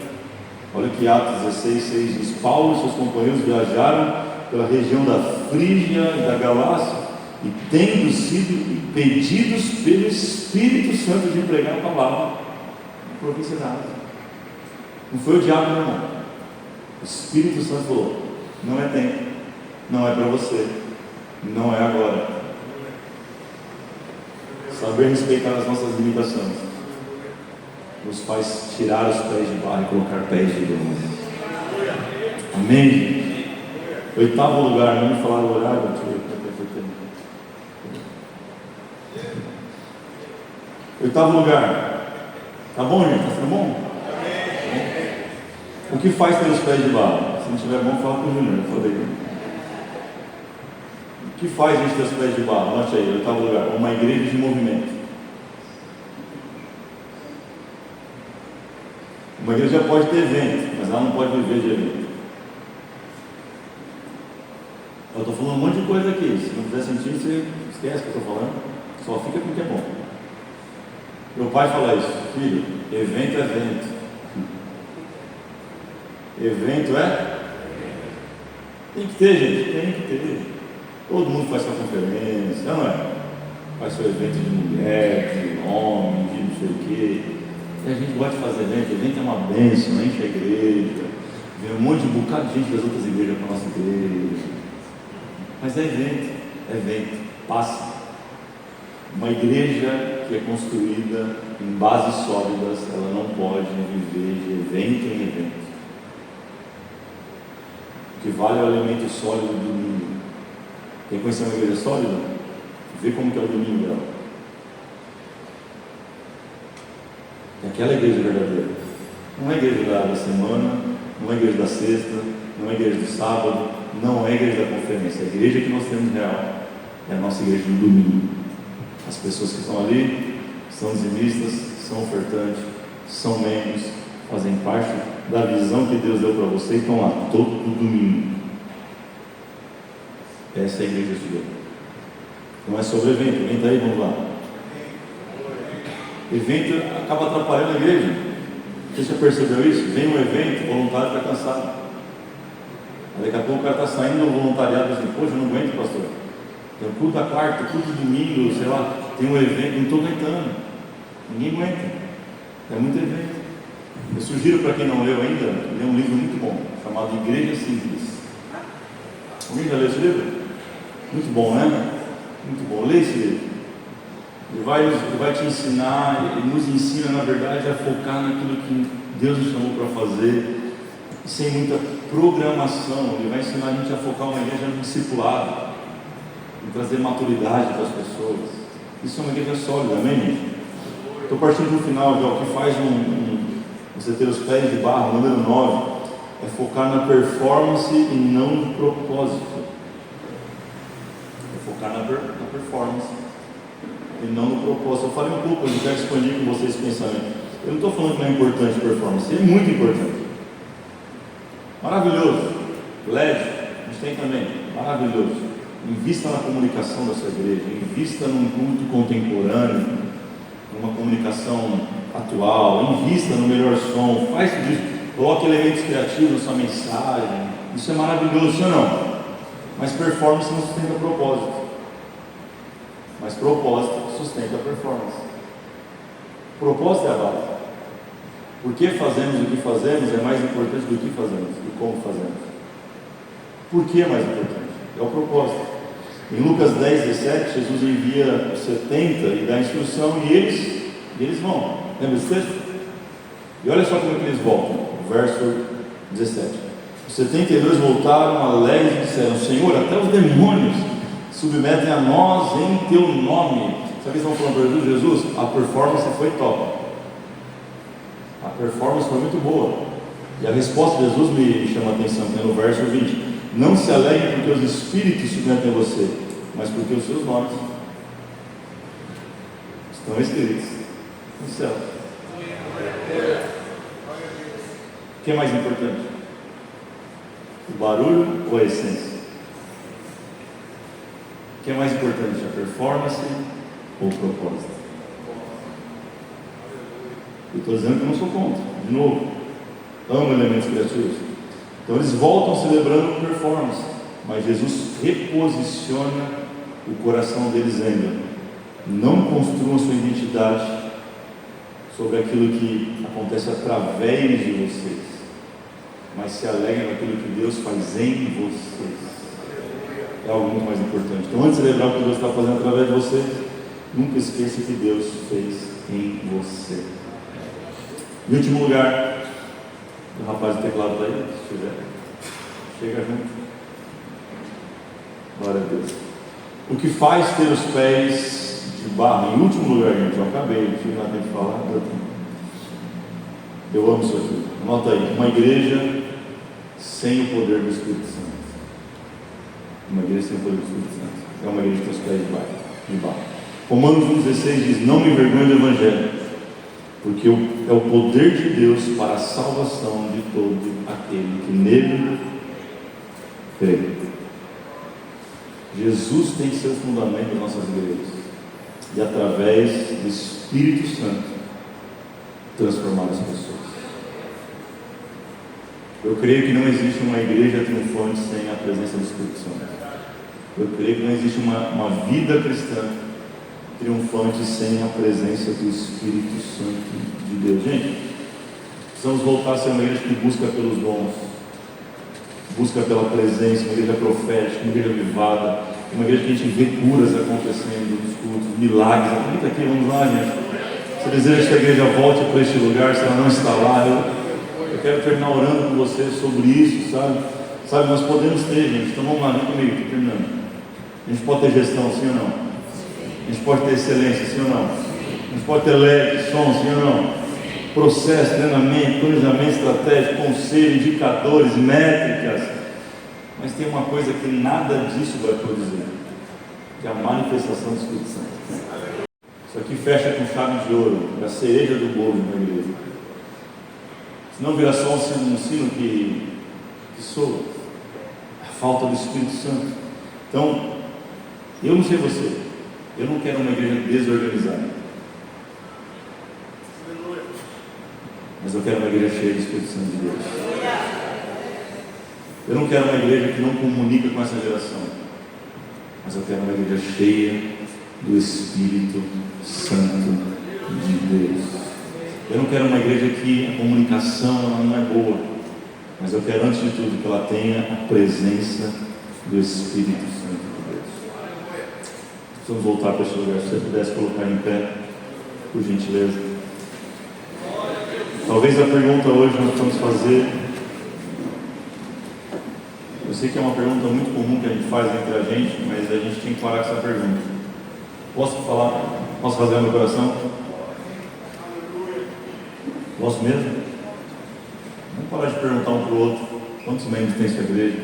Olha o que Atos 16:6 diz: Paulo e seus companheiros viajaram pela região da Frígia e da Galácia, e tendo sido impedidos pelo Espírito Santo de pregar a palavra, não provinciaram nada. Não foi o diabo, meu irmão. O Espírito Santo falou: não é tempo, não é para você, não é agora. Saber respeitar as nossas limitações nos faz tirar os pés de barro e colocar pés de bronze. Amém? 8º lugar, não me falaram o horário, deixa eu ver. 8º lugar. Tá bom, gente? Tá ficando bom? O que faz ter os pés de barro? Se não estiver bom, fala com o Júnior. Eu falei. O que faz a gente ter os pés de barro? Anote aí, 8º lugar. Uma igreja de movimento. Uma igreja pode ter evento, mas ela não pode viver de evento. Eu estou falando um monte de coisa aqui. Se não fizer sentido, você esquece o que eu estou falando. Só fica com o que é bom. Meu pai fala isso: filho, evento é evento. Evento é? Tem que ter, gente, tem que ter. Todo mundo faz sua conferência, não é? Faz seu evento de mulher, de homem, de não sei o quê. E a gente gosta de fazer evento. Evento é uma bênção, enche a igreja. Vem um monte de bocado de gente das outras igrejas para a nossa igreja. Mas é evento, passa. Uma igreja que é construída em bases sólidas, ela não pode viver de evento em evento. O que vale é o alimento sólido do domingo. Quem conhece uma igreja sólida, vê como que é o domingo dela. É aquela igreja verdadeira. Não é a igreja da semana, não é a igreja da sexta, não é a igreja do sábado, não é a igreja da conferência. A igreja que nós temos real é a nossa igreja do domingo. As pessoas que estão ali são dizimistas, são ofertantes, são membros, fazem parte da visão que Deus deu para você e estão lá todo domingo. Essa é a igreja de Deus. Não é sobre evento. Evento aí, vamos lá. Evento acaba atrapalhando a igreja. Você já percebeu isso? Vem um evento, o voluntário está cansado. Aí daqui a pouco o cara está saindo do voluntariado e diz: poxa, eu não aguento, pastor. Tem culto da quarta, culto domingo, sei lá, tem um evento, não estou aguentando. Ninguém aguenta. É muito evento. Eu sugiro para quem não leu ainda, ler um livro muito bom, chamado Igreja Simples. Alguém já leu esse livro? Muito bom, né? Muito bom. Lê esse livro. Ele vai te ensinar, Ele nos ensina, na verdade, a focar naquilo que Deus nos chamou para fazer, sem muita programação. Ele vai ensinar a gente a focar uma igreja no discipulado, em trazer maturidade para as pessoas. Isso é uma igreja sólida, amém, gente? Estou partindo para o final já. O que faz você ter os pés de barro, número 9, é focar na performance e não no propósito. É focar na performance e não no propósito. Eu falei um pouco, eu quero expandir com vocês esse pensamento. Eu não estou falando que não é importante performance, é muito importante. Maravilhoso. LED, a gente tem também. Maravilhoso. Invista na comunicação da sua igreja, invista num culto contemporâneo, numa comunicação atual, invista no melhor som, faz tudo isso, coloque elementos criativos na sua mensagem. Isso é maravilhoso, sim ou não? Mas performance não sustenta propósito. Mas propósito sustenta a performance. Propósito é a base. Por que fazemos o que fazemos é mais importante do que fazemos e como fazemos. Por que é mais importante? É o propósito. Em Lucas 10, 17, Jesus envia os 70 e dá a instrução e eles vão. Lembra desse texto? E olha só como é que eles voltam. Verso 17. Os 72 voltaram alegres e disseram: Senhor, até os demônios submetem a nós em teu nome. Sabe o que eles estão falando para Jesus? A performance foi top. A performance foi muito boa. E a resposta de Jesus me chama a atenção, que é no verso 20. Não se alegre porque os espíritos submetem a você, mas porque os seus nomes estão escritos no céu. O que é mais importante? O barulho ou a essência? O que é mais importante? A performance ou o propósito? Eu estou dizendo que eu não sou contra. De novo, amo elementos criativos. Então eles voltam celebrando performance, mas Jesus reposiciona o coração deles ainda. Não construam sua identidade sobre aquilo que acontece através de vocês, mas se alegrem naquilo que Deus faz em vocês. É algo muito mais importante. Então, antes de celebrar o que Deus está fazendo através de você, nunca esqueça o que Deus fez em você. Em último lugar, o rapaz do teclado está aí, se tiver, chega junto. Glória a Deus. O que faz ter os pés de barro? Em último lugar, gente, eu acabei, não tinha nada de falar. Eu amo isso aqui. Anota aí, uma igreja sem o poder do Espírito Santo. Uma igreja sem o poder do Espírito Santo. É uma igreja que tem os pés de barro. Romanos 1,16 diz: não me envergonhe do Evangelho, porque é o poder de Deus para a salvação de todo aquele que nele crê. Jesus tem que ser o fundamento das nossas igrejas, e através do Espírito Santo transformar as pessoas. Eu creio que não existe uma igreja triunfante sem a presença do Espírito Santo. Eu creio que não existe uma vida cristã triunfante sem a presença do Espírito Santo de Deus. Gente, precisamos voltar a ser uma igreja que busca pelos dons, busca pela presença, uma igreja profética, uma igreja avivada, uma igreja que a gente vê curas acontecendo nos cultos, milagres. Acredita aqui, vamos lá, gente. Você deseja que a igreja volte para este lugar, se ela não está lá, eu quero terminar orando com você sobre isso, sabe? Nós podemos ter, gente, então vamos lá, vem comigo, estou terminando. A gente pode ter gestão, sim ou não? A gente pode ter excelência, sim ou não? A gente pode ter LED, som, sim ou não? Processo, treinamento, planejamento estratégico, conselho, indicadores, métricas. Mas tem uma coisa que nada disso vai produzir, que é a manifestação do Espírito Santo. Isso aqui fecha com chave de ouro, é a cereja do bolo na igreja. Senão vira só um sino que soa. A falta do Espírito Santo. Então, eu não sei você, eu não quero uma igreja desorganizada, mas eu quero uma igreja cheia do Espírito Santo de Deus. Eu não quero uma igreja que não comunica com essa geração, mas eu quero uma igreja cheia do Espírito Santo de Deus. Eu não quero uma igreja que a comunicação ela não é boa, mas eu quero, antes de tudo, que ela tenha a presença do Espírito Santo de Deus. vamos voltar para esse lugar. Se você pudesse colocar em pé, por gentileza. Talvez a pergunta hoje nós vamos fazer. Eu sei que é uma pergunta muito comum que a gente faz entre a gente, mas a gente tem que parar com essa pergunta. Posso falar? Posso rasgar meu coração? Posso mesmo? Vamos parar de perguntar um para o outro: quantos membros tem sua igreja?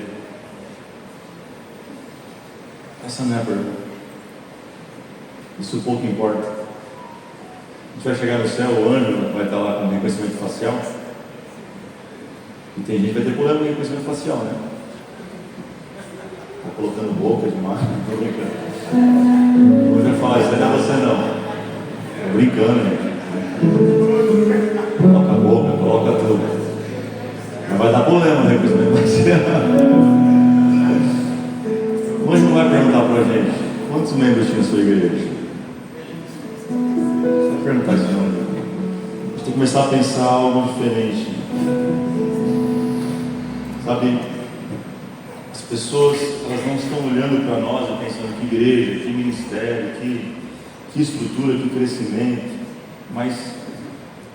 Essa não é a pergunta. Isso pouco importa. A gente vai chegar no céu, o anjo vai estar lá com reconhecimento facial. E tem gente que vai ter problema com reconhecimento facial, né? Está colocando boca demais, não estou brincando. O anjo vai falar: isso não é você não. Estou brincando, gente. Coloca a boca, coloca tudo. Mas vai dar problema no reconhecimento facial. O anjo não vai perguntar para a gente: quantos membros tinha a sua igreja? Perguntar isso não. A gente tem que começar a pensar algo diferente. Sabe, as pessoas, elas não estão olhando para nós e pensando que igreja, que ministério, que estrutura, que crescimento, mas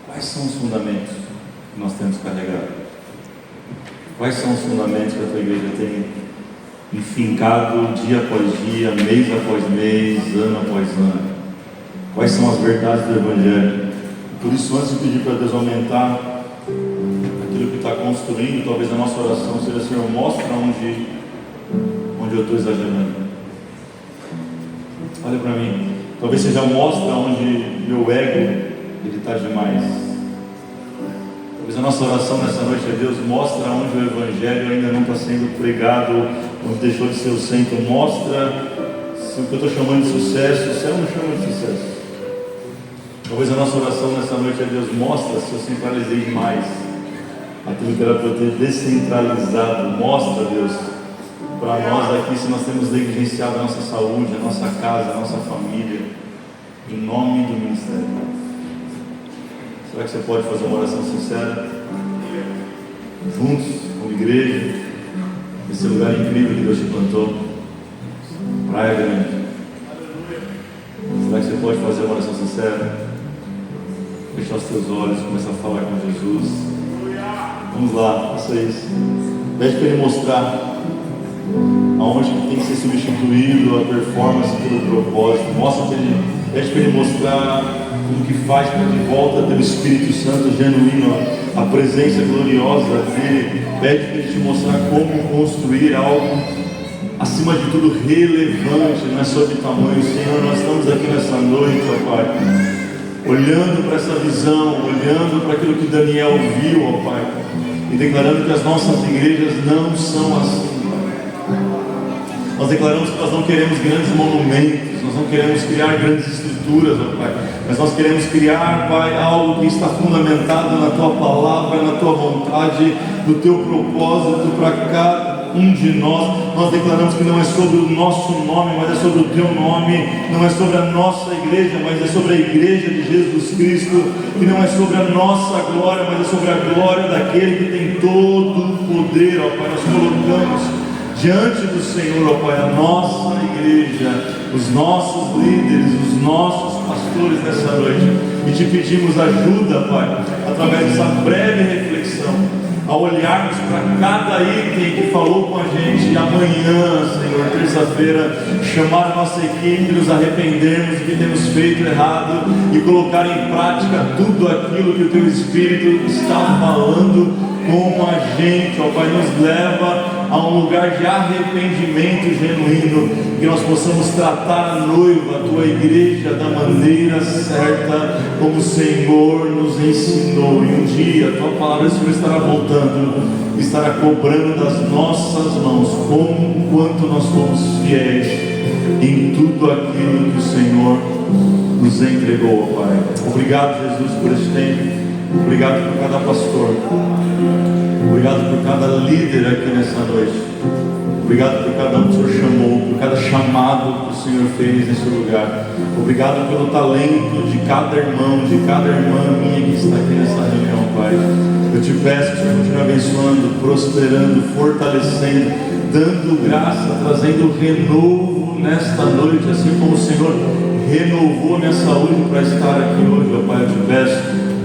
quais são os fundamentos que nós temos carregado? Quais são os fundamentos que a tua igreja tem enfincado dia após dia, mês após mês, ano após ano? Quais são as verdades do Evangelho? Por isso, antes de pedir para Deus aumentar aquilo que está construindo, talvez a nossa oração seja: Senhor, mostra onde eu estou exagerando. Olha para mim. Talvez seja: mostra onde meu ego está demais. Talvez a nossa oração nessa noite é: Deus, mostra onde o Evangelho ainda não está sendo pregado, onde deixou de ser o centro. Mostra se o que eu estou chamando de sucesso, o céu não chama de sucesso. Talvez a nossa oração nessa noite é: Deus, mostra se eu centralizei demais aquilo que era para eu ter descentralizado. Mostra, Deus, para nós aqui se nós temos negligenciado a nossa saúde, a nossa casa, a nossa família, em nome do ministério. Será que você pode fazer uma oração sincera? Juntos, como igreja, nesse lugar incrível que Deus te plantou, Praia Grande. Será que você pode fazer uma oração sincera? Fechar os teus olhos, começar a falar com Jesus. Vamos lá, faça isso. Pede para Ele mostrar aonde que tem que ser substituído a performance pelo propósito. Mostra para Ele, pede para Ele mostrar como que faz para de volta ter o Espírito Santo genuíno, a presença gloriosa dele. Pede para Ele te mostrar como construir algo acima de tudo relevante, não é sobre tamanho. Senhor, nós estamos aqui nessa noite, ó Pai, olhando para essa visão, olhando para aquilo que Daniel viu, ó Pai, e declarando que as nossas igrejas não são assim. Nós declaramos que nós não queremos grandes monumentos, nós não queremos criar grandes estruturas, ó Pai, mas nós queremos criar, Pai, algo que está fundamentado na Tua Palavra, na Tua vontade, no Teu propósito para cada um de nós. Nós declaramos que não é sobre o nosso nome, mas é sobre o Teu nome. Não é sobre a nossa igreja, mas é sobre a igreja de Jesus Cristo. E não é sobre a nossa glória, mas é sobre a glória daquele que tem todo o poder, ó Pai. Nós colocamos diante do Senhor, ó Pai, a nossa igreja, os nossos líderes, os nossos pastores nessa noite, e te pedimos ajuda, Pai, através dessa breve reflexão, a olharmos para cada item que falou com a gente, e amanhã, Senhor, terça-feira, chamar a nossa equipe, nos arrependermos do que temos feito errado e colocar em prática tudo aquilo que o Teu Espírito está falando com a gente, ó Pai. Nos leva a um lugar de arrependimento genuíno, que nós possamos tratar a noiva, a Tua igreja, da maneira certa, como o Senhor nos ensinou. E um dia a Tua palavra, Senhor, estará voltando, estará cobrando das nossas mãos, quanto nós fomos fiéis em tudo aquilo que o Senhor nos entregou, Pai. Obrigado, Jesus, por este tempo. Obrigado por cada pastor. Obrigado por cada líder aqui nessa noite. Obrigado por cada um que o Senhor chamou, por cada chamado que o Senhor fez nesse lugar. Obrigado pelo talento de cada irmão, de cada irmã minha que está aqui nessa reunião, Pai. Eu te peço que o Senhor continue abençoando, prosperando, fortalecendo, dando graça, trazendo renovo nesta noite, assim como o Senhor renovou minha saúde para estar aqui hoje, ó Pai, eu te peço,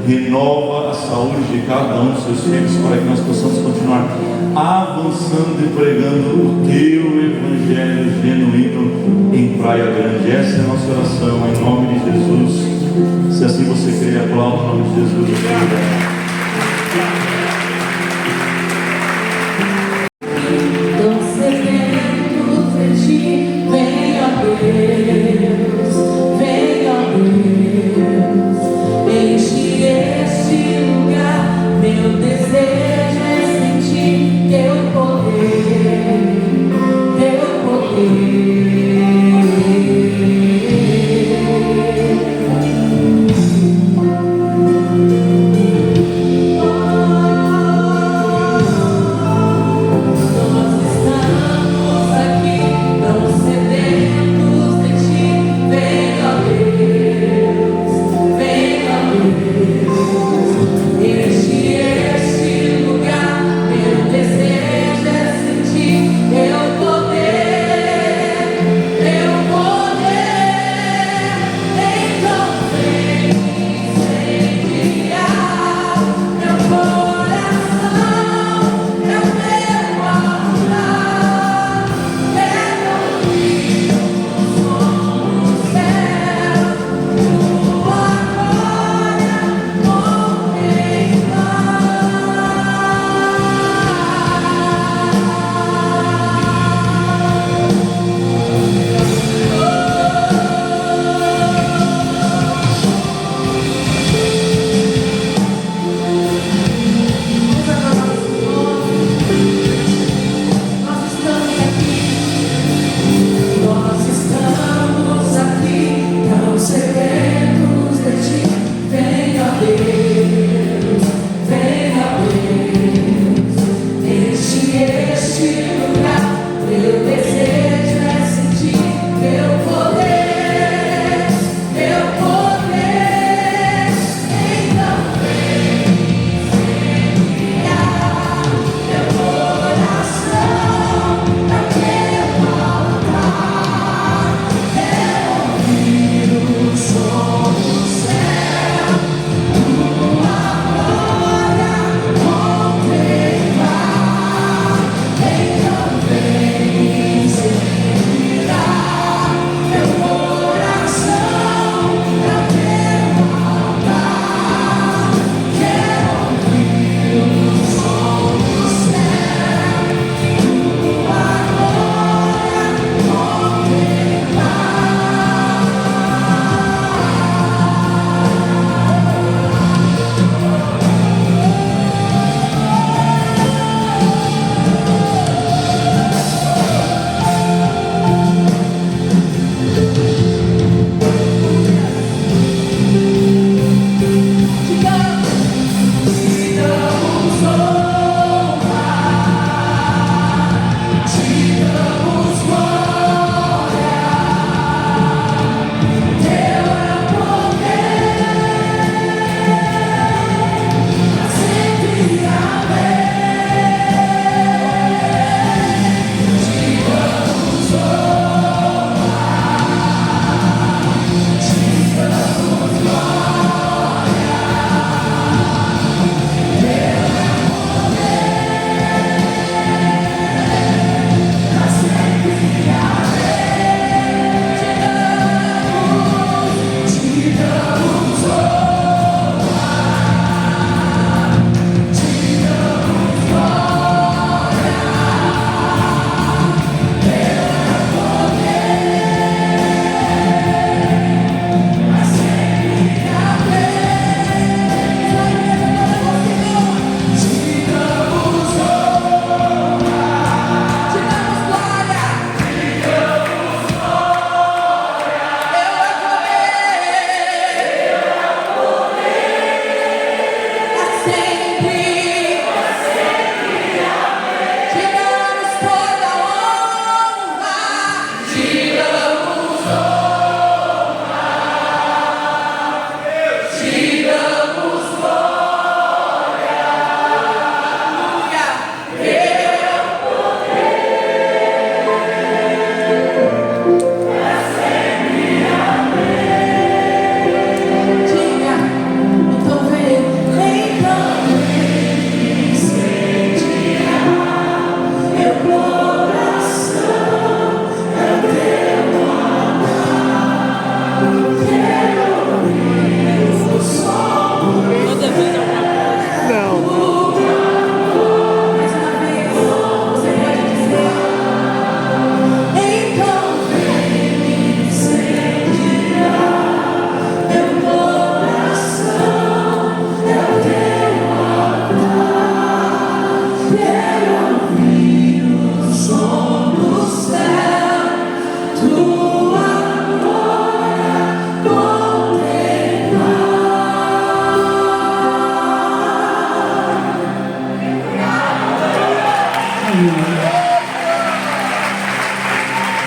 renova a saúde de cada um dos seus filhos, para que nós possamos continuar avançando e pregando o teu evangelho genuíno em Praia Grande. Essa é a nossa oração, em nome de Jesus. Se assim você crê, aplauda o nome de Jesus.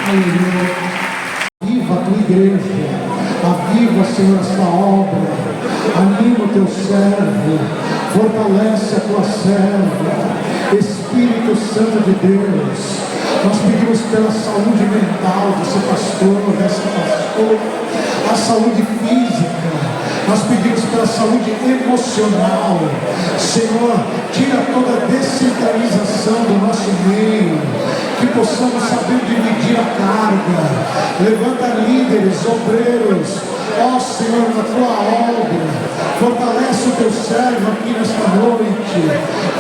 Aleluia. Aviva a tua igreja. Aviva, Senhor, esta obra. Anima o teu servo. Fortalece a tua serva. Espírito Santo de Deus, nós pedimos pela saúde mental desse pastor, dessa pastora, a saúde física, nós pedimos pela saúde emocional. Senhor, tira toda a descentralização do nosso meio, que possamos saber dividir a carga. Levanta líderes, obreiros, ó Senhor, na tua obra. Fortalece o teu servo aqui nesta noite.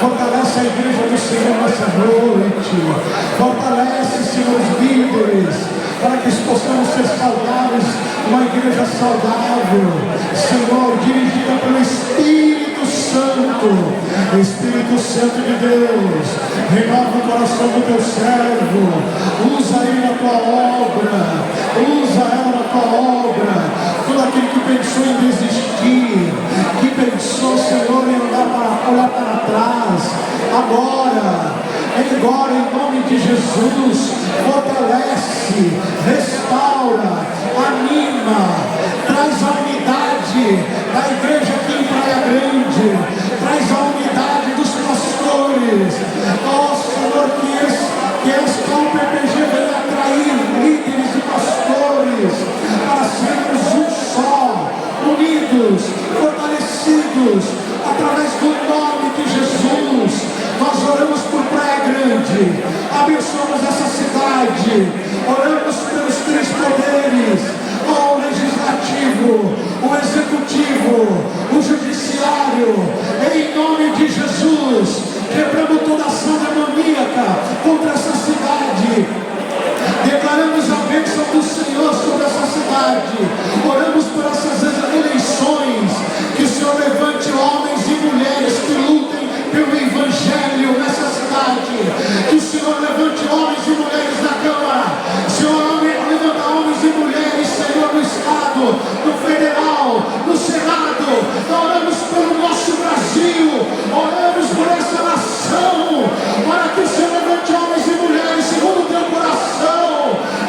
Fortalece a igreja do Senhor nesta noite. Fortalece, Senhor, os líderes, para que possamos ser saudáveis, uma igreja saudável, Senhor, dirigida pelo Espírito Santo. Espírito Santo de Deus, renova o coração do teu servo. Usa ele na tua obra. Usa ela na tua obra. Todo aquele que pensou em desistir, que pensou, Senhor, em olhar para trás, agora, em nome de Jesus, fortalece, restaura, anima, traz a unidade da igreja aqui em Praia Grande, traz a unidade dos pastores. Ó Senhor, que esta UPPG venha atrair líderes e pastores para sermos um só, unidos, fortalecidos, através do nome de Jesus. Nós oramos por Praia Grande, abençoamos essa cidade, oramos pelos três poderes, o legislativo, o executivo, o judiciário, em nome de Jesus. Quebramos toda ação demoníaca contra essa cidade. Declaramos a bênção do Senhor sobre essa cidade. Oramos por essas eleições. Que o Senhor levante homens e mulheres que lutem pelo Evangelho nessa cidade. Que o Senhor levante homens e mulheres na Câmara. Senhor, levanta homens e mulheres, Senhor, no Estado, no Federal, no Senado. Oramos pelo nosso Brasil. Oramos por essa nação. Para que o Senhor levante homens e mulheres segundo o teu coração.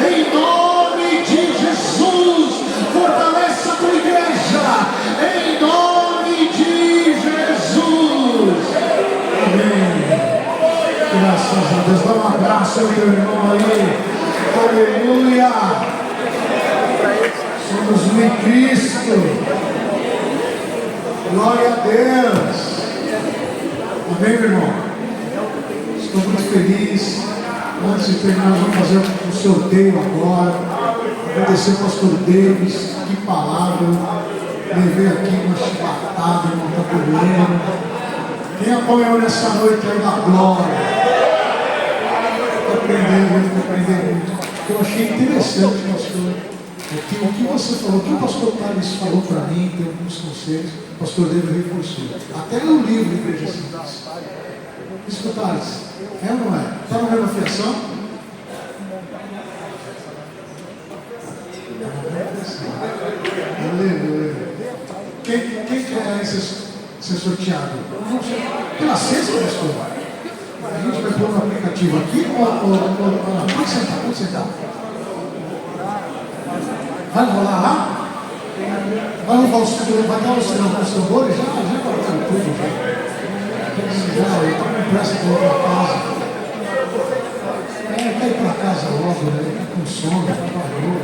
Em nome de Jesus, fortalece a tua igreja, em nome de Jesus. Amém. Graças a Deus. Dá um abraço ao teu irmão aí. Aleluia. Somos um em Cristo. Glória a Deus. Amém, meu irmão? Estou muito feliz. Antes de terminar, vamos fazer um sorteio agora. Agradecer ao pastor Davis, que palavra. Levei aqui uma chibatada, irmão, tá comendo. Quem apoiou nessa noite aí da glória? Estou aprendendo muito. Eu achei interessante, pastor, o que você falou, o que o pastor Thales falou para mim, tem alguns conselhos, o pastor Davis reforçou. Até no livro de Igreja Simples. Escutares, é ou não é? Está na mesma fiação? Aleluia. Quem quer ser sorteado? Pela sexta, pastor? A gente vai pôr no aplicativo aqui pode sentar. Vai rolar lá? Vai rolar os tambores? Já colocaram tudo. Eu estou com pressa para ir para casa. Quer ir para casa logo, né? Está com sono, trabalhou.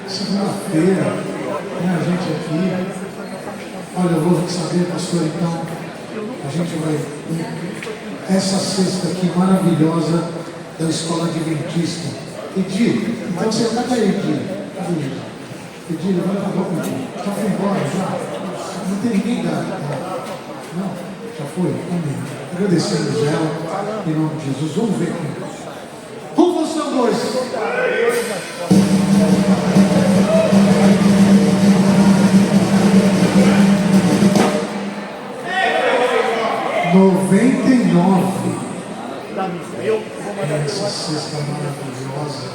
Segunda-feira, a gente aqui. Olha, eu vou saber, pastor, então, a gente vai. Essa sexta aqui maravilhosa da Escola Adventista. Edir, então você está aí, Edir, levanta a boca, Edir. Já foi embora, já? Não tem ninguém da. Não? Já foi? Amém. Agradecemos ela, em nome de Jesus. Vamos ver aqui. Função 2. 99. Essa cesta maravilhosa.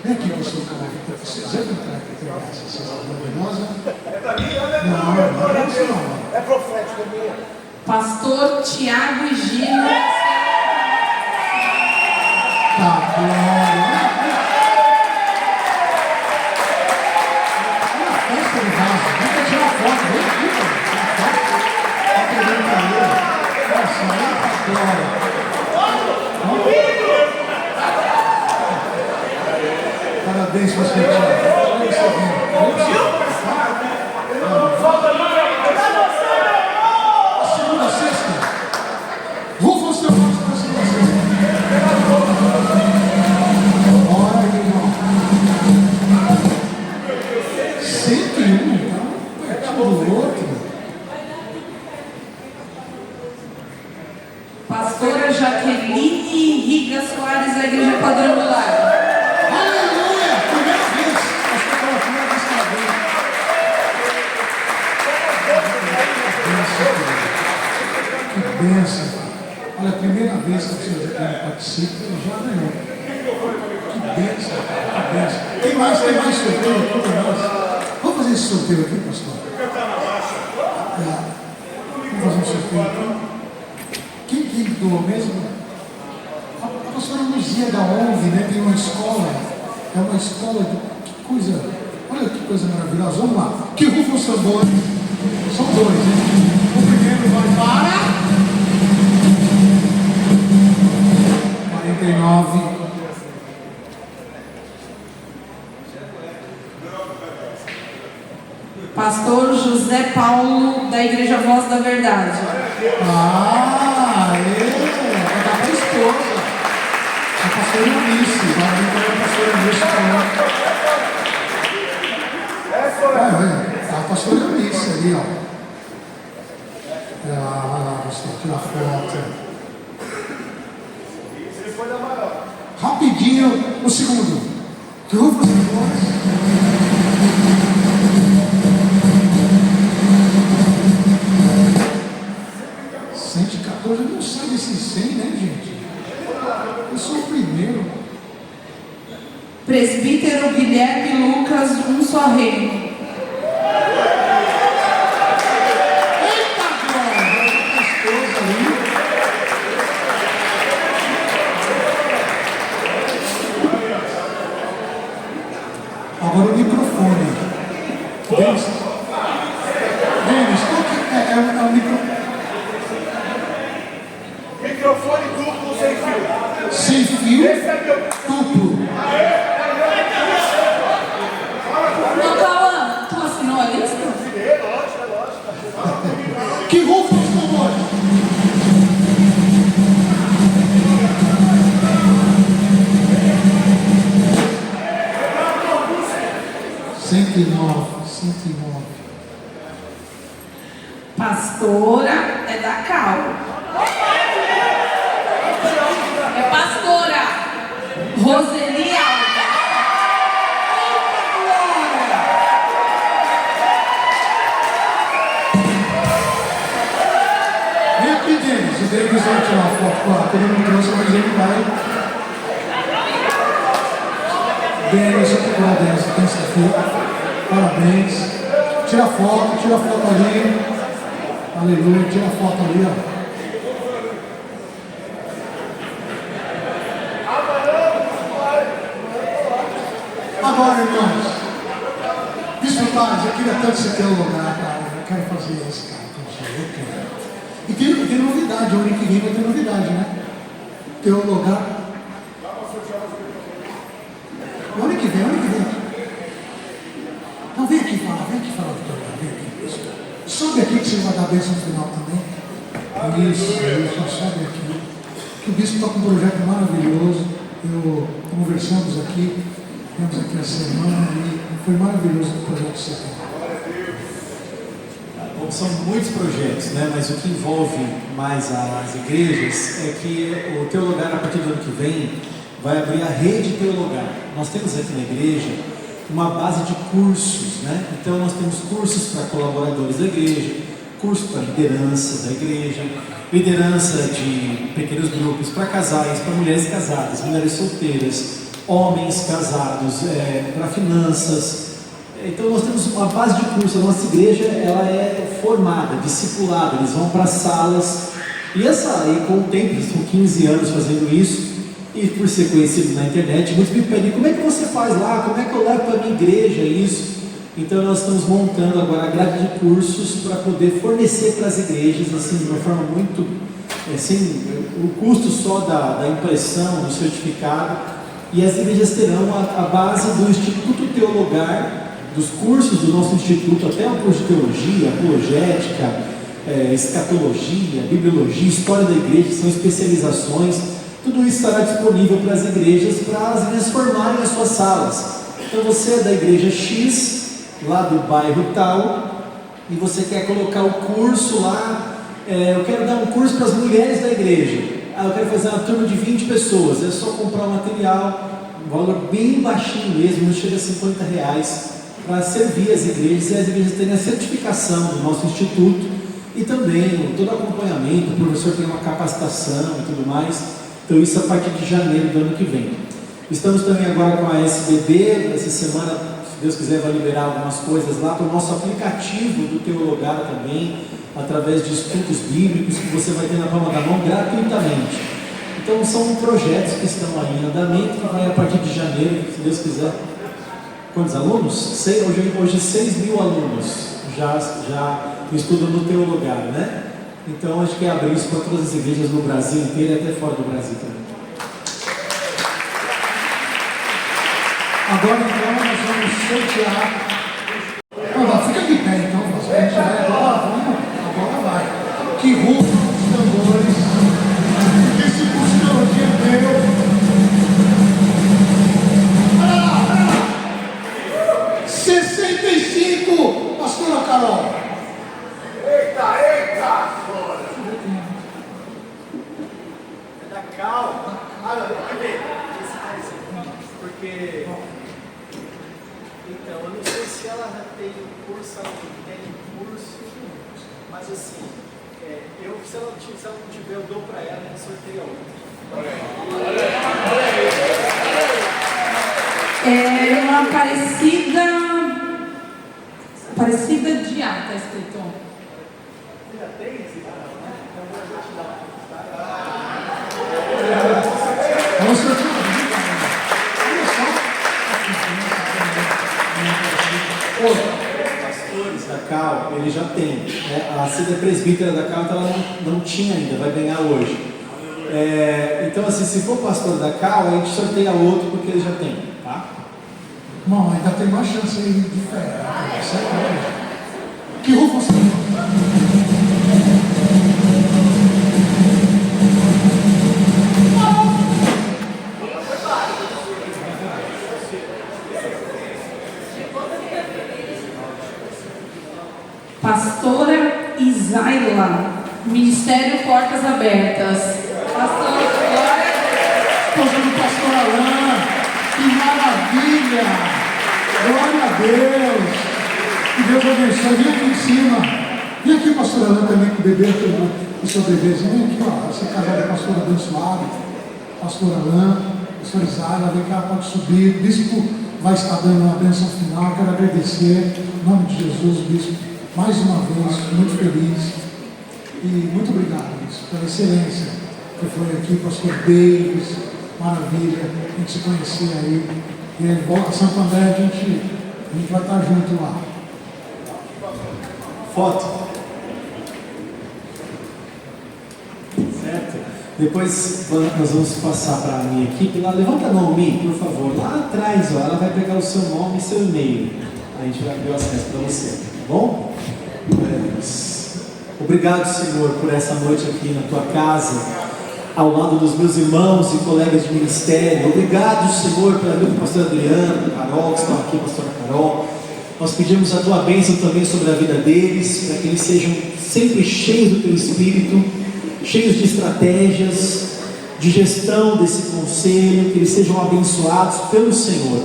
Vem aqui, pastor Carlos. Você vai entregar essa cesta maravilhosa? Não. É profético. Pastor Tiago e Gina. glória. Olha a festa do vaso. Vem tirar foto. Vem aqui, mano. Tá pegando pra ele. Nossa, olha a glória. Parabéns, pastor Tiago. Olha isso aqui. Segunda, sexta. Rufa os tambores para a segunda, sexta. Olha, irmão. 101, tá? Pertinho do outro. Pastora Jaqueline Riga Soares, da Igreja Quadrangular. Aleluia! Primeira vez. Acho que foi a primeira vez que ela veio. Que bênção. Olha, a primeira vez que o senhor Jaqueline participa, ele já ganhou. Que bênção, que bênção. Tem mais sorteio aqui, tem mais. Vamos fazer esse sorteio aqui, pastor? Vamos fazer um sorteio aqui. Quem doou mesmo? A pastora Luzia da ONV, né? Tem uma escola. É uma escola de... Que coisa... Olha que coisa maravilhosa. Vamos lá. Que rufam os tambores. São dois, né? O primeiro vai para... 49. Pastor José Paulo, da Igreja Voz da Verdade. Vai dar para a esposa. A pastora Eunice. Vai vir para a pastora Eunice também. A pastora Eunice ali, ó. Vai lá, pastor, tira a foto. Rapidinho, o segundo. Que roupa você gosta? 114, eu não sei desses 100, né, gente? Eu sou o primeiro. Presbítero Guilherme Lucas, um só reino. Eita, glória! Vai ter a esposa ali. Agora o microfone. Denis, qual que é o microfone? Microfone duplo sem fio. Sem fio, Esse é meu. duplo. Não, Cauã, tu assinou a lista? Que rufa os tambores? Cento e nove. Pastora é da Cal. É pastora Roseli Alves. Vem aqui, Denis. O Denis vai tirar uma foto com ela. Todo mundo trouxe, mas ele vai. Denis, eu quero a Denis, terça-feira. Parabéns. Tira foto ali. Aleluia, tira a foto ali, ó. Agora, irmãos, desfrutados, eu queria tanto você ter um lugar, cara. Eu quero fazer isso, cara. Eu quero. E tem novidade, o ano que vem vai ter novidade, né? Ter um lugar. O ano que vem. Não, vem aqui falar do teu lugar, vem aqui. Sobe aqui que você vai dar bênção no final também. Isso, sobe aqui. Que o bispo está com um projeto maravilhoso. Conversamos aqui. Tivemos aqui a semana e foi maravilhoso o projeto que você tem. Bom, são muitos projetos, né? Mas o que envolve mais as igrejas é que o Teu Lugar, a partir do ano que vem, vai abrir a rede Teu Lugar. Nós temos aqui na igreja uma base de cursos, né? Então nós temos cursos para colaboradores da igreja, curso para liderança da igreja, liderança de pequenos grupos para casais, para mulheres casadas, mulheres solteiras, homens casados, para finanças. Então nós temos uma base de curso. A nossa igreja ela é formada, discipulada, eles vão para salas e com o tempo, eles estão 15 anos fazendo isso, E por ser conhecido na internet, muitos me pedem, como é que você faz lá? Como é que eu levo para a minha igreja isso? Então nós estamos montando agora a grade de cursos para poder fornecer para as igrejas, assim, de uma forma muito, assim, o custo só da impressão, do certificado, e as igrejas terão a base do Instituto Teologar, dos cursos do nosso instituto, até o curso de teologia, apologética, escatologia, bibliologia, história da igreja, que são especializações. Tudo isso estará disponível para as igrejas formarem as suas salas. Então você é da igreja X, lá do bairro tal, e você quer colocar o curso lá, eu quero dar um curso para as mulheres da igreja, eu quero fazer uma turma de 20 pessoas, é só comprar o material, um valor bem baixinho mesmo, não chega a R$50, para servir as igrejas, e as igrejas terem a certificação do nosso instituto, e também todo acompanhamento, o professor tem uma capacitação e tudo mais. Então isso a partir de janeiro do ano que vem. Estamos também agora com a SBD, essa semana, se Deus quiser, vai liberar algumas coisas lá para o nosso aplicativo do Teologar também, através de estudos bíblicos que você vai ter na palma da mão gratuitamente. Então são projetos que estão aí em andamento, que vai a partir de janeiro, se Deus quiser. Quantos alunos? Hoje 6 mil alunos já estudam no Teologar, né? Então a gente quer abrir isso para todas as igrejas no Brasil inteiro e até fora do Brasil também. Agora então nós vamos sortear. Fica de pé então, a gente vai agora vai. Que rufem os tambores, esse buscão aqui é meu. Olha lá. 65, pastora Carol. Eita! É da Cal. Cadê? Porque... Então, eu não sei se ela já tem um curso, ela não tem um curso, mas assim, se ela não tiver, eu dou para ela e sorteio outra. É uma parecida de A, está escrito. Você já tem esse cara? Então eu vou te dar. Vamos sortear. Os pastores da Cal, ele já tem, né? A Cida presbítera da Cal, então ela não tinha ainda, vai ganhar hoje. Então assim, se for pastor da Cal, a gente sorteia outro porque ele já tem, tá? Irmão, ainda tem mais chance aí de fé. Que rufam os tambores. Pastora Isaila, Ministério Portas Abertas. Pastora Glória. Esposa do pastor Alain, que maravilha! Glória a Deus! Que Deus abençoe. Vem aqui em cima. Vem aqui, pastor Alain, também com o bebê, o seu bebezinho. Vem aqui, ó. Essa casal de pastor abençoado. Pastor Alain, pastor Isaila, vem cá, pode subir. O bispo vai estar dando uma bênção final. Quero agradecer, em nome de Jesus, bispo, mais uma vez, muito feliz. E muito obrigado, bispo, pela excelência que foi aqui, pastor Davis. Maravilha, a gente se conhecer aí. E aí, a Santo André, a gente vai estar junto lá. Foto. Certo? Depois nós vamos passar para a minha equipe lá. Levanta a mão, Mi, por favor. Lá atrás, ó, ela vai pegar o seu nome e seu e-mail. A gente vai abrir o acesso para você, tá bom? Obrigado, Senhor, por essa noite aqui na tua casa, ao lado dos meus irmãos e colegas de ministério. Obrigado, Senhor, pela vida do pastor Adriano, Carol, que estão aqui, pastora Carol. Nós pedimos a tua bênção também sobre a vida deles, para que eles sejam sempre cheios do teu Espírito, cheios de estratégias, de gestão desse conselho, que eles sejam abençoados pelo Senhor.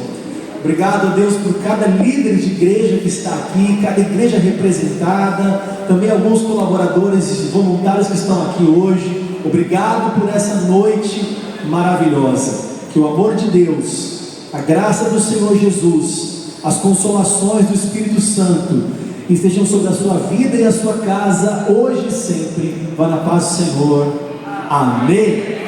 Obrigado, Deus, por cada líder de igreja que está aqui, cada igreja representada, também alguns colaboradores e voluntários que estão aqui hoje. Obrigado por essa noite maravilhosa. Que o amor de Deus, a graça do Senhor Jesus, as consolações do Espírito Santo estejam sobre a sua vida e a sua casa, hoje e sempre. Vá na paz do Senhor. Amém.